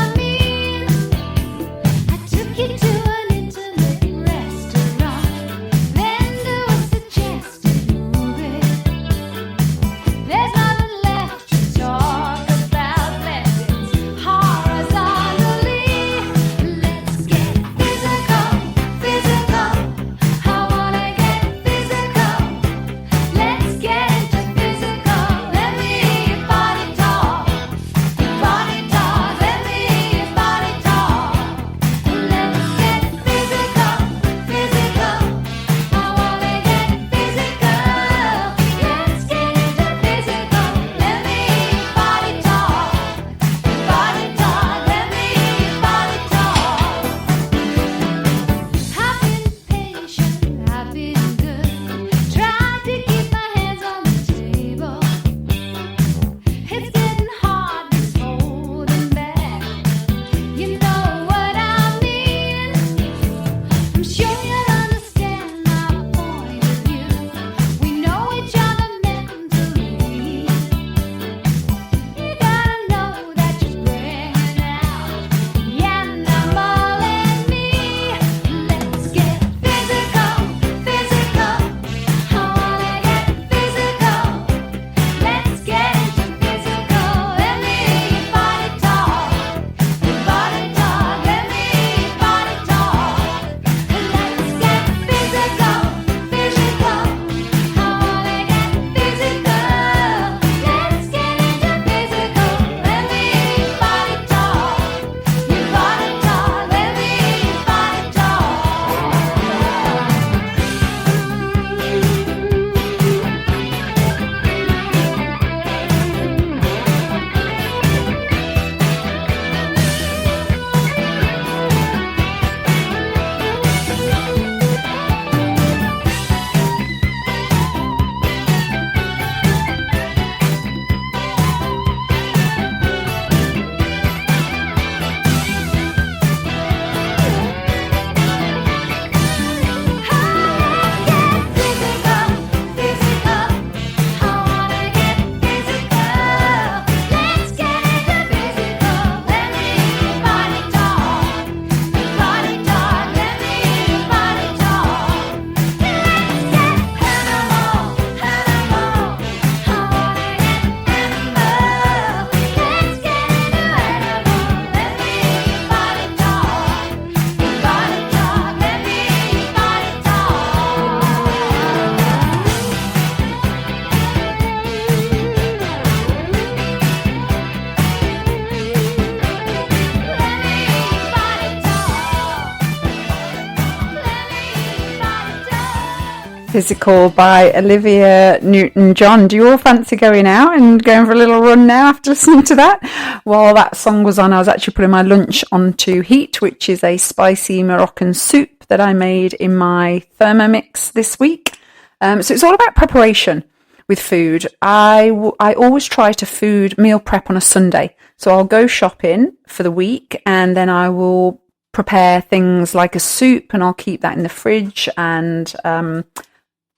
Metaphysical by Olivia Newton-John. Do you all fancy going out and going for a little run now after listening to that? While that song was on, I was actually putting my lunch onto heat, which is a spicy Moroccan soup that I made in my Thermomix this week. So it's all about preparation with food. I always try to meal prep on a Sunday. So I'll go shopping for the week and then I will prepare things like a soup and I'll keep that in the fridge, and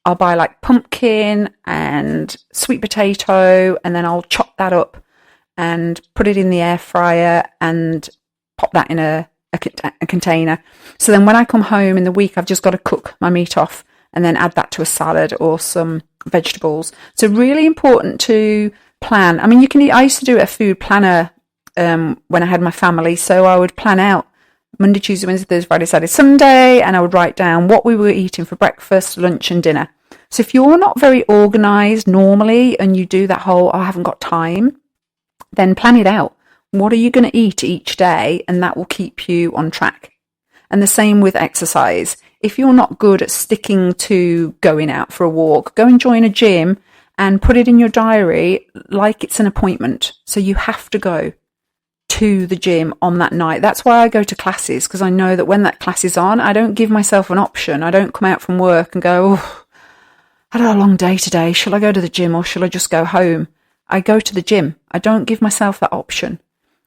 I'll buy like pumpkin and sweet potato, and then I'll chop that up and put it in the air fryer and pop that in a container. So then when I come home in the week, I've just got to cook my meat off and then add that to a salad or some vegetables. So really important to plan. I mean, I used to do a food planner when I had my family, so I would plan out Monday, Tuesday, Wednesday, Thursday, Friday, Saturday, Sunday, and I would write down what we were eating for breakfast, lunch and dinner. So if you're not very organised normally and you do that whole, I haven't got time, then plan it out. What are you going to eat each day? And that will keep you on track. And the same with exercise. If you're not good at sticking to going out for a walk, go and join a gym and put it in your diary like it's an appointment. So you have to go to the gym on that night. That's why I go to classes, because I know that when that class is on, I don't give myself an option. I don't come out from work and go, oh, I had a long day today. Shall I go to the gym or shall I just go home? I go to the gym. I don't give myself that option.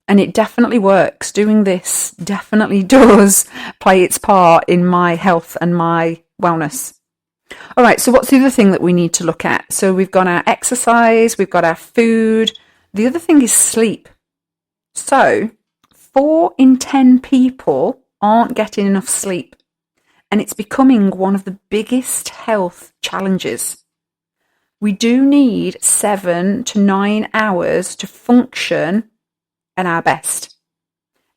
And it definitely works. Doing this definitely does play its part in my health and my wellness. All right, so what's the other thing that we need to look at? So we've got our exercise, we've got our food. The other thing is sleep. So 4 in 10 people aren't getting enough sleep, and it's becoming one of the biggest health challenges. We do need 7 to 9 hours to function at our best.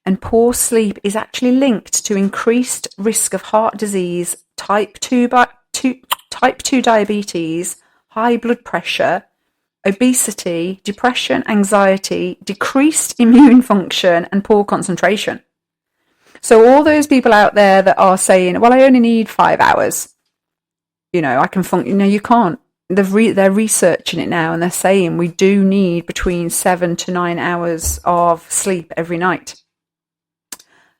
And poor sleep is actually linked to increased risk of heart disease, type 2 diabetes, high blood pressure, obesity, depression, anxiety, decreased immune function, and poor concentration. So all those people out there that are saying, well, I only need 5 hours, I can function. No, you can't. They're researching it now, and they're saying we do need between 7 to 9 hours of sleep every night.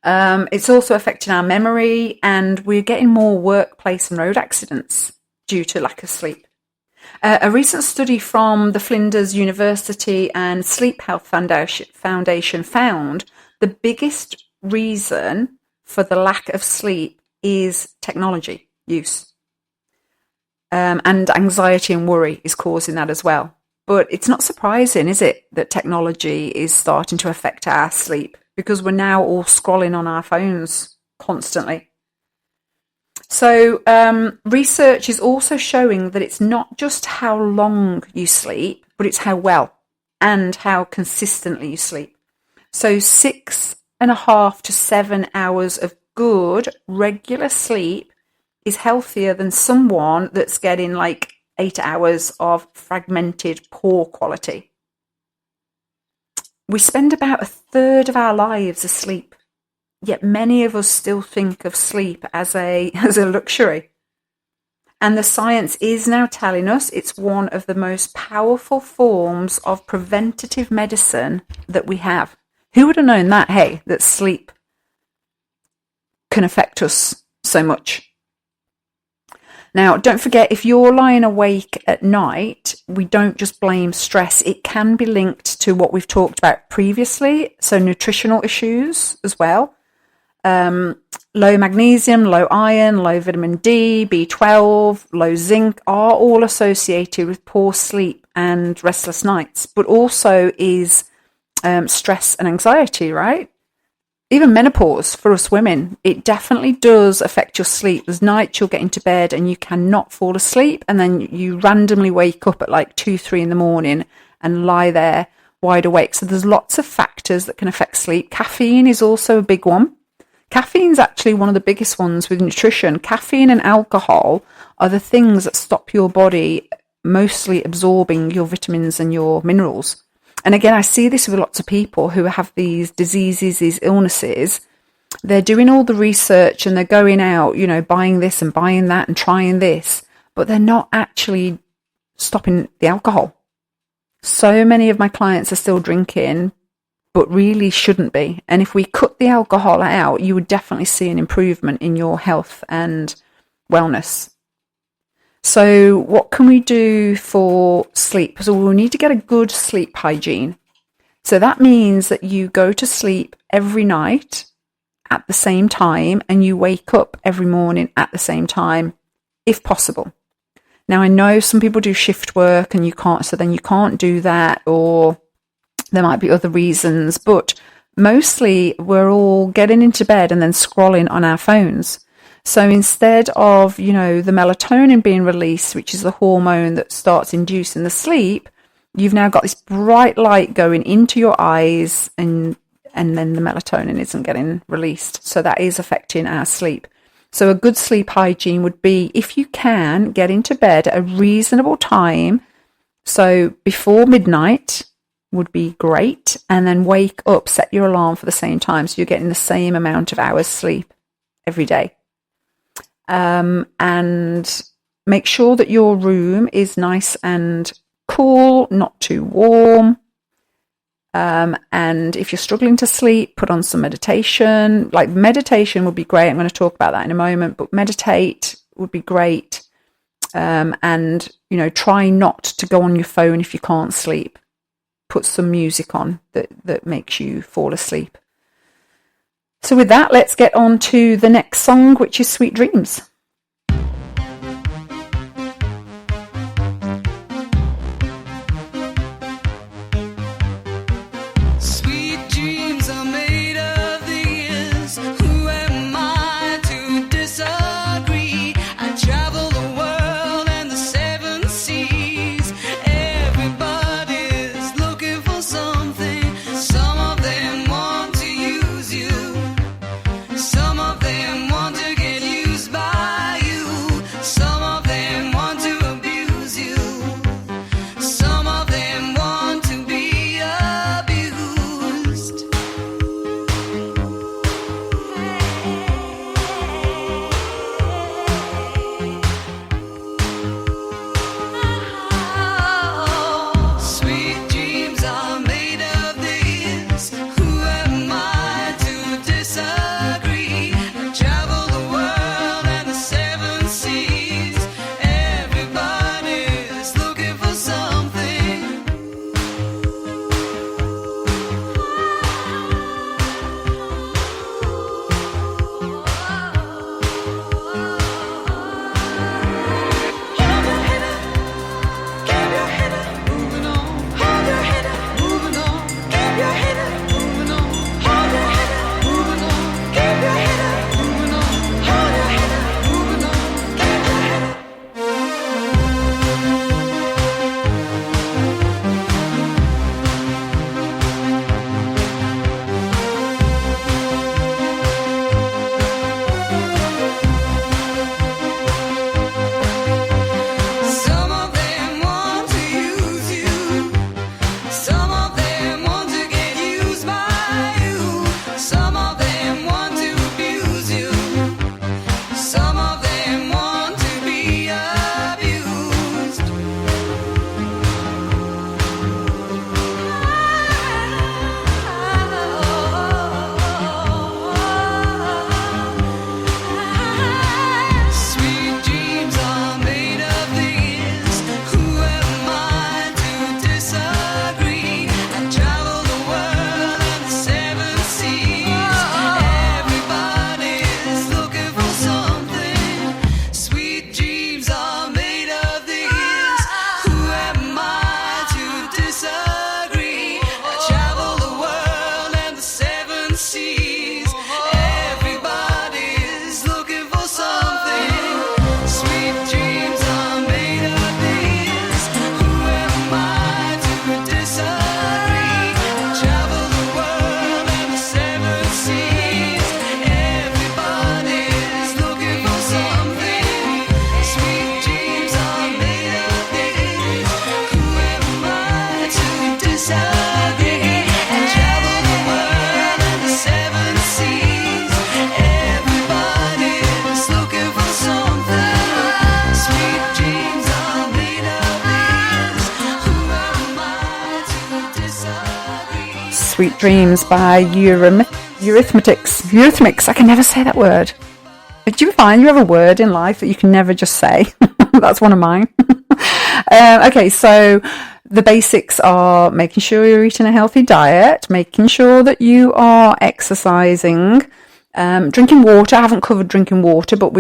It's also affecting our memory, and we're getting more workplace and road accidents due to lack of sleep. A recent study from the Flinders University and Sleep Health Foundation found the biggest reason for the lack of sleep is technology use. And anxiety and worry is causing that as well. But it's not surprising, is it, that technology is starting to affect our sleep, because we're now all scrolling on our phones constantly. So research is also showing that it's not just how long you sleep, but it's how well and how consistently you sleep. So 6.5 to 7 hours of good regular sleep is healthier than someone that's getting like 8 hours of fragmented, poor quality. We spend about a third of our lives asleep. Yet many of us still think of sleep as a luxury. And the science is now telling us it's one of the most powerful forms of preventative medicine that we have. Who would have known that, hey, that sleep can affect us so much? Now, don't forget, if you're lying awake at night, we don't just blame stress. It can be linked to what we've talked about previously, so nutritional issues as well. Low magnesium, low iron, low vitamin D, B12, low zinc are all associated with poor sleep and restless nights, but also is stress and anxiety, right? Even menopause for us women, it definitely does affect your sleep. There's nights you'll get into bed and you cannot fall asleep, and then you randomly wake up at like 2, 3 in the morning and lie there wide awake. So there's lots of factors that can affect sleep. Caffeine is also a big one. Caffeine is actually one of the biggest ones with nutrition. Caffeine and alcohol are the things that stop your body mostly absorbing your vitamins and your minerals. And again, I see this with lots of people who have these diseases, these illnesses. They're doing all the research and they're going out, buying this and buying that and trying this. but they're not actually stopping the alcohol. So many of my clients are still drinking, but really shouldn't be. And if we cut the alcohol out, you would definitely see an improvement in your health and wellness. So what can we do for sleep? So we'll need to get a good sleep hygiene. So that means that you go to sleep every night at the same time and you wake up every morning at the same time, if possible. Now, I know some people do shift work and you can't do that, or there might be other reasons, but mostly we're all getting into bed and then scrolling on our phones. So instead of, the melatonin being released, which is the hormone that starts inducing the sleep, you've now got this bright light going into your eyes and then the melatonin isn't getting released. So that is affecting our sleep. So a good sleep hygiene would be, if you can, get into bed at a reasonable time. So before midnight would be great. And then wake up, set your alarm for the same time. So you're getting the same amount of hours sleep every day. And make sure that your room is nice and cool, not too warm. And if you're struggling to sleep, put on some meditation. Like meditation would be great. I'm going to talk about that in a moment, but meditate would be great. And, try not to go on your phone if you can't sleep. Put some music on that makes you fall asleep. So with that, let's get on to the next song, which is Sweet Dreams. Some of them want to get used by Sweet Dreams by Eurythmics. I can never say that word. Do you find you have a word in life that you can never just say? That's one of mine. Okay, so the basics are making sure you're eating a healthy diet, making sure that you are exercising, drinking water. I haven't covered drinking water, but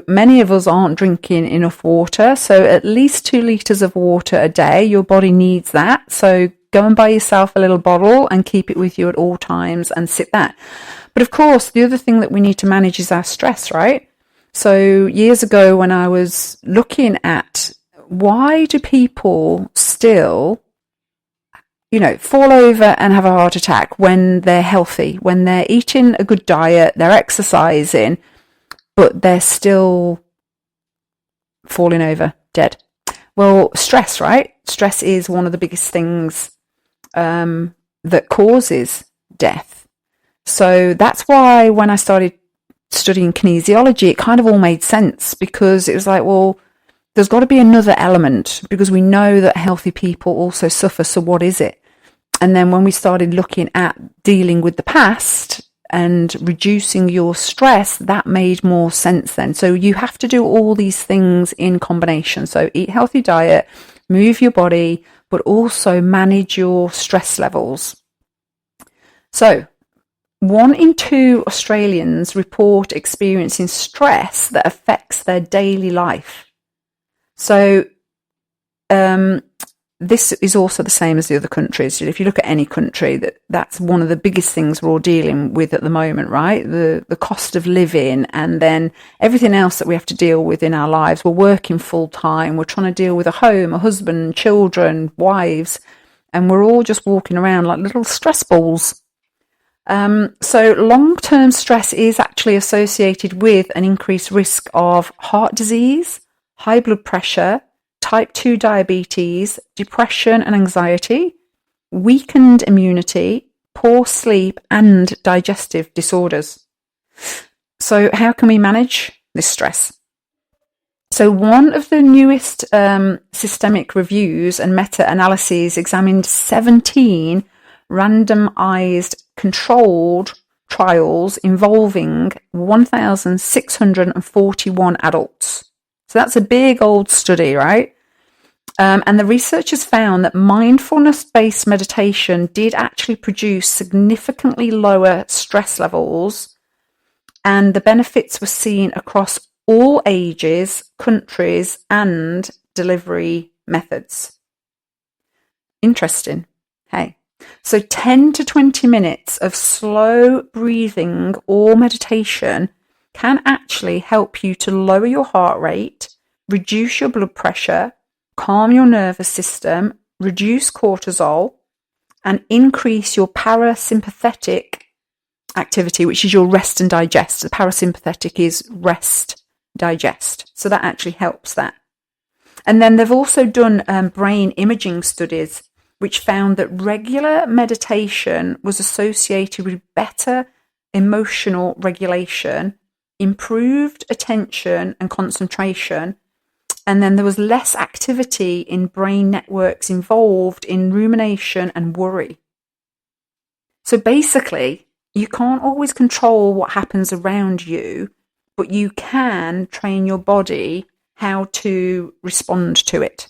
many of us aren't drinking enough water. So at least 2 litres of water a day. Your body needs that. So go and buy yourself a little bottle and keep it with you at all times and sip that. But of course, the other thing that we need to manage is our stress, right? So years ago when I was looking at why do people still, fall over and have a heart attack when they're healthy, when they're eating a good diet, they're exercising, but they're still falling over dead? Well, stress, right? Stress is one of the biggest things that causes death. So that's why when I started studying kinesiology, it kind of all made sense, because it was like, well, there's got to be another element, because we know that healthy people also suffer. So what is it? And then when we started looking at dealing with the past and reducing your stress, that made more sense then. So you have to do all these things in combination. So eat healthy diet, move your body, but also manage your stress levels. So 1 in 2 Australians report experiencing stress that affects their daily life. So this is also the same as the other countries. If you look at any country, that's one of the biggest things we're all dealing with at the moment, right? The cost of living, and then everything else that we have to deal with in our lives. We're working full time. We're trying to deal with a home, a husband, children, wives, and we're all just walking around like little stress balls. So long-term stress is actually associated with an increased risk of heart disease, high blood pressure, type 2 diabetes, depression and anxiety, weakened immunity, poor sleep, and digestive disorders. So how can we manage this stress? So one of the newest systemic reviews and meta-analyses examined 17 randomized controlled trials involving 1,641 adults. So that's a big old study, right? And the researchers found that mindfulness-based meditation did actually produce significantly lower stress levels, and the benefits were seen across all ages, countries, and delivery methods. Interesting. Hey. So 10 to 20 minutes of slow breathing or meditation can actually help you to lower your heart rate, reduce your blood pressure, calm your nervous system, reduce cortisol, and increase your parasympathetic activity, which is your rest and digest. The parasympathetic is rest, digest. So that actually helps that. And then they've also done brain imaging studies, which found that regular meditation was associated with better emotional regulation, improved attention and concentration, and then there was less activity in brain networks involved in rumination and worry. So basically, you can't always control what happens around you, but you can train your body how to respond to it.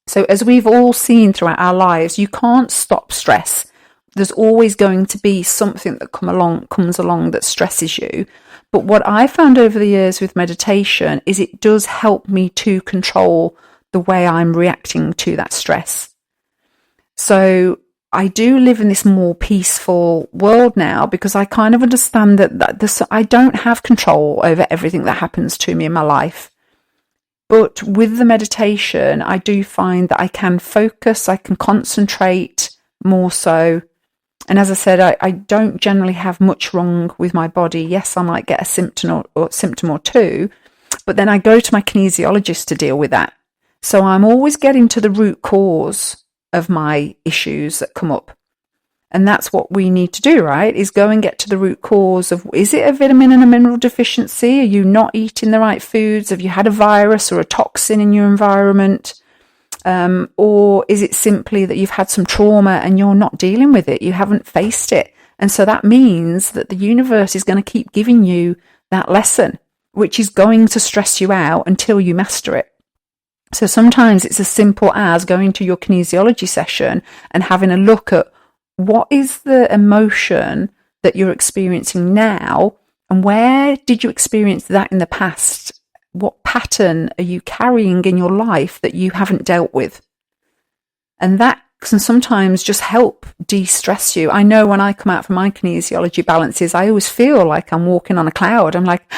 So as we've all seen throughout our lives, you can't stop stress. There's always going to be something that comes along that stresses you. But what I found over the years with meditation is it does help me to control the way I'm reacting to that stress. So I do live in this more peaceful world now, because I kind of understand that I don't have control over everything that happens to me in my life. But with the meditation, I do find that I can focus, I can concentrate more so. And as I said, I don't generally have much wrong with my body. Yes, I might get a symptom or two, but then I go to my kinesiologist to deal with that. So I'm always getting to the root cause of my issues that come up. And that's what we need to do, right? Is go and get to the root cause of, is it a vitamin and a mineral deficiency? Are you not eating the right foods? Have you had a virus or a toxin in your environment? Or is it simply that you've had some trauma and you're not dealing with it? You haven't faced it. And so that means that the universe is going to keep giving you that lesson, which is going to stress you out until you master it. So sometimes it's as simple as going to your kinesiology session and having a look at what is the emotion that you're experiencing now, and where did you experience that in the past? What pattern are you carrying in your life that you haven't dealt with? And that can sometimes just help de-stress you. I know when I come out from my kinesiology balances, I always feel like I'm walking on a cloud. I'm like,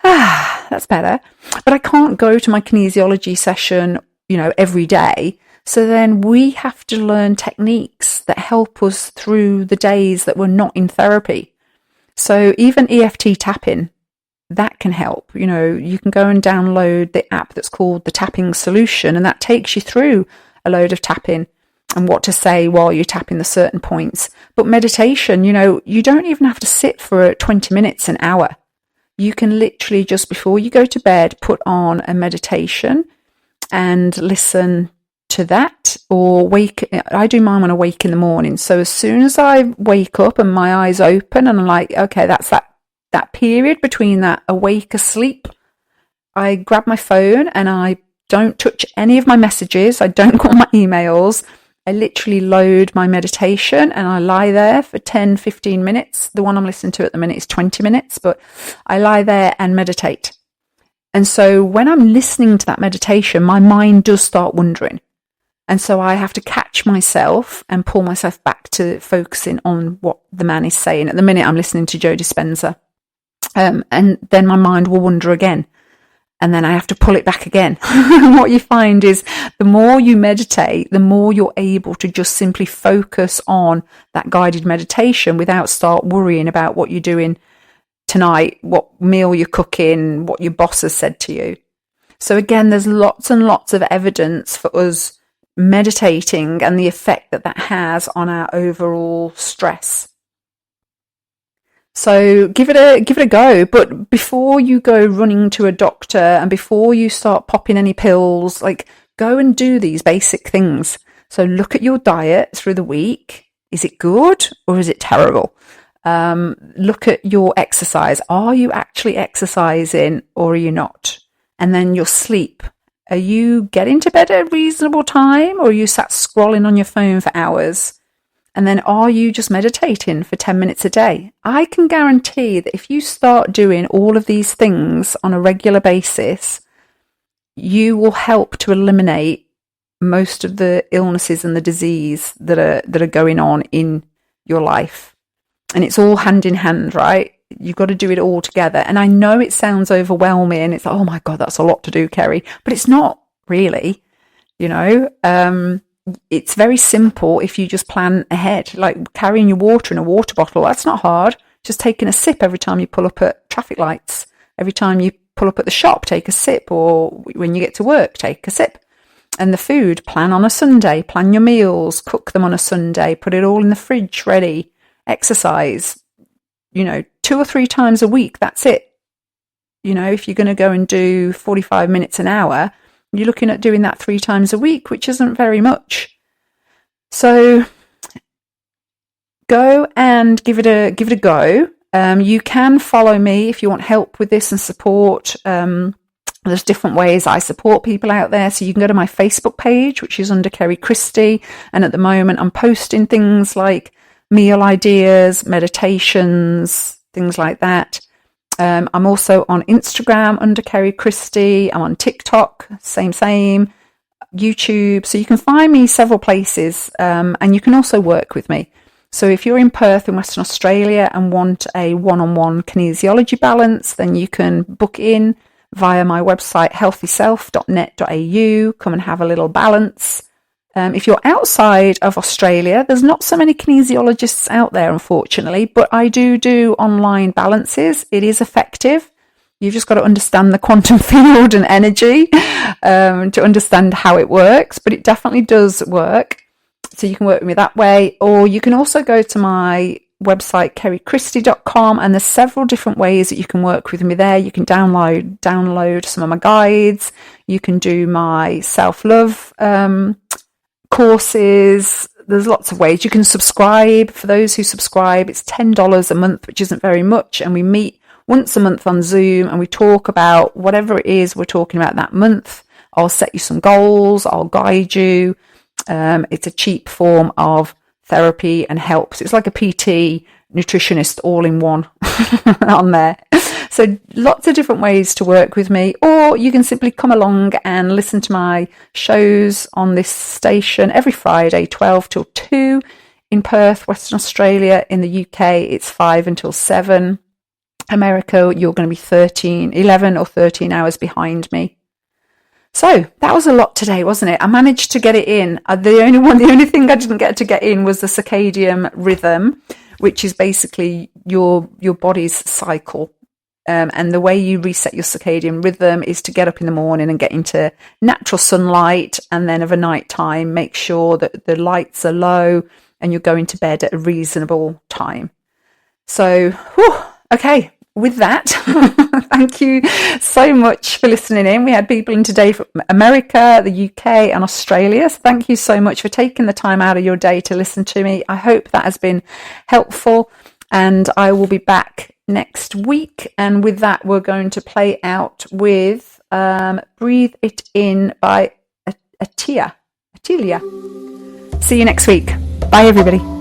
that's better. But I can't go to my kinesiology session, every day. So then we have to learn techniques that help us through the days that we're not in therapy. So even EFT tapping, that can help. You can go and download the app that's called the Tapping Solution, and that takes you through a load of tapping and what to say while you're tapping the certain points. But meditation, you don't even have to sit for 20 minutes, an hour. You can literally just before you go to bed, put on a meditation and listen to that, or I do mine when I wake in the morning. So as soon as I wake up and my eyes open and I'm like, okay, that's that period between that awake asleep, I grab my phone and I don't touch any of my messages. I don't go on my emails. I literally load my meditation and I lie there for 10, 15 minutes. The one I'm listening to at the minute is 20 minutes, but I lie there and meditate. And so when I'm listening to that meditation, my mind does start wandering. And so I have to catch myself and pull myself back to focusing on what the man is saying. At the minute, I'm listening to Joe Dispenza. And then my mind will wander again. And then I have to pull it back again. What you find is the more you meditate, the more you're able to just simply focus on that guided meditation without start worrying about what you're doing tonight, what meal you're cooking, what your boss has said to you. So again, there's lots and lots of evidence for us meditating and the effect that has on our overall stress. So give it a go, but before you go running to a doctor and before you start popping any pills, go and do these basic things. So look at your diet through the week. Is it good or is it terrible? Look at your exercise. Are you actually exercising or are you not? And then your sleep. Are you getting to bed at a reasonable time, or are you sat scrolling on your phone for hours? And then are you just meditating for 10 minutes a day? I can guarantee that if you start doing all of these things on a regular basis, you will help to eliminate most of the illnesses and the disease that are going on in your life. And it's all hand in hand, right? You've got to do it all together. And I know it sounds overwhelming. It's like, oh my God, that's a lot to do, Kerry. But it's not really, it's very simple if you just plan ahead, like carrying your water in a water bottle. That's not hard. Just taking a sip every time you pull up at traffic lights. Every time you pull up at the shop, take a sip. Or when you get to work, take a sip. And the food, plan on a Sunday. Plan your meals, cook them on a Sunday. Put it all in the fridge ready. Exercise, 2 or 3 times a week. That's it. If you're going to go and do 45 minutes an hour, you're looking at doing that 3 times a week, which isn't very much. So go and give it a go. You can follow me if you want help with this and support. There's different ways I support people out there. So you can go to my Facebook page, which is under Kerry Christie. And at the moment, I'm posting things like meal ideas, meditations, things like that. I'm also on Instagram under Kerry Christie. I'm on TikTok, same, YouTube. So you can find me several places, and you can also work with me. So if you're in Perth in Western Australia and want a one-on-one kinesiology balance, then you can book in via my website, healthyself.net.au. Come and have a little balance. If you're outside of Australia, there's not so many kinesiologists out there, unfortunately, but I do online balances. It is effective. You've just got to understand the quantum field and energy to understand how it works, but it definitely does work. So you can work with me that way, or you can also go to my website, kerrychristie.com, and there's several different ways that you can work with me there. You can download some of my guides. You can do my self-love courses. There's lots of ways. You can subscribe. For those who subscribe, it's $10 a month, which isn't very much. And we meet once a month on Zoom and we talk about whatever it is we're talking about that month. I'll set you some goals. I'll guide you. It's a cheap form of therapy and help. So it's like a PT, nutritionist all in one on there. So lots of different ways to work with me, or you can simply come along and listen to my shows on this station every Friday, 12 till 2 in Perth, Western Australia. In the UK, it's 5 until 7. America, you're going to be 11 or 13 hours behind me. So that was a lot today, wasn't it? I managed to get it in. The only thing I didn't get to get in was the circadian rhythm, which is basically your body's cycle. And the way you reset your circadian rhythm is to get up in the morning and get into natural sunlight, and then of a night time, make sure that the lights are low and you're going to bed at a reasonable time. So, okay. With that, thank you so much for listening in. We had people in today from America, the UK and Australia. So thank you so much for taking the time out of your day to listen to me. I hope that has been helpful, and I will be back next week. And with that, we're going to play out with Breathe It In by Atilia. See you next week. Bye, everybody.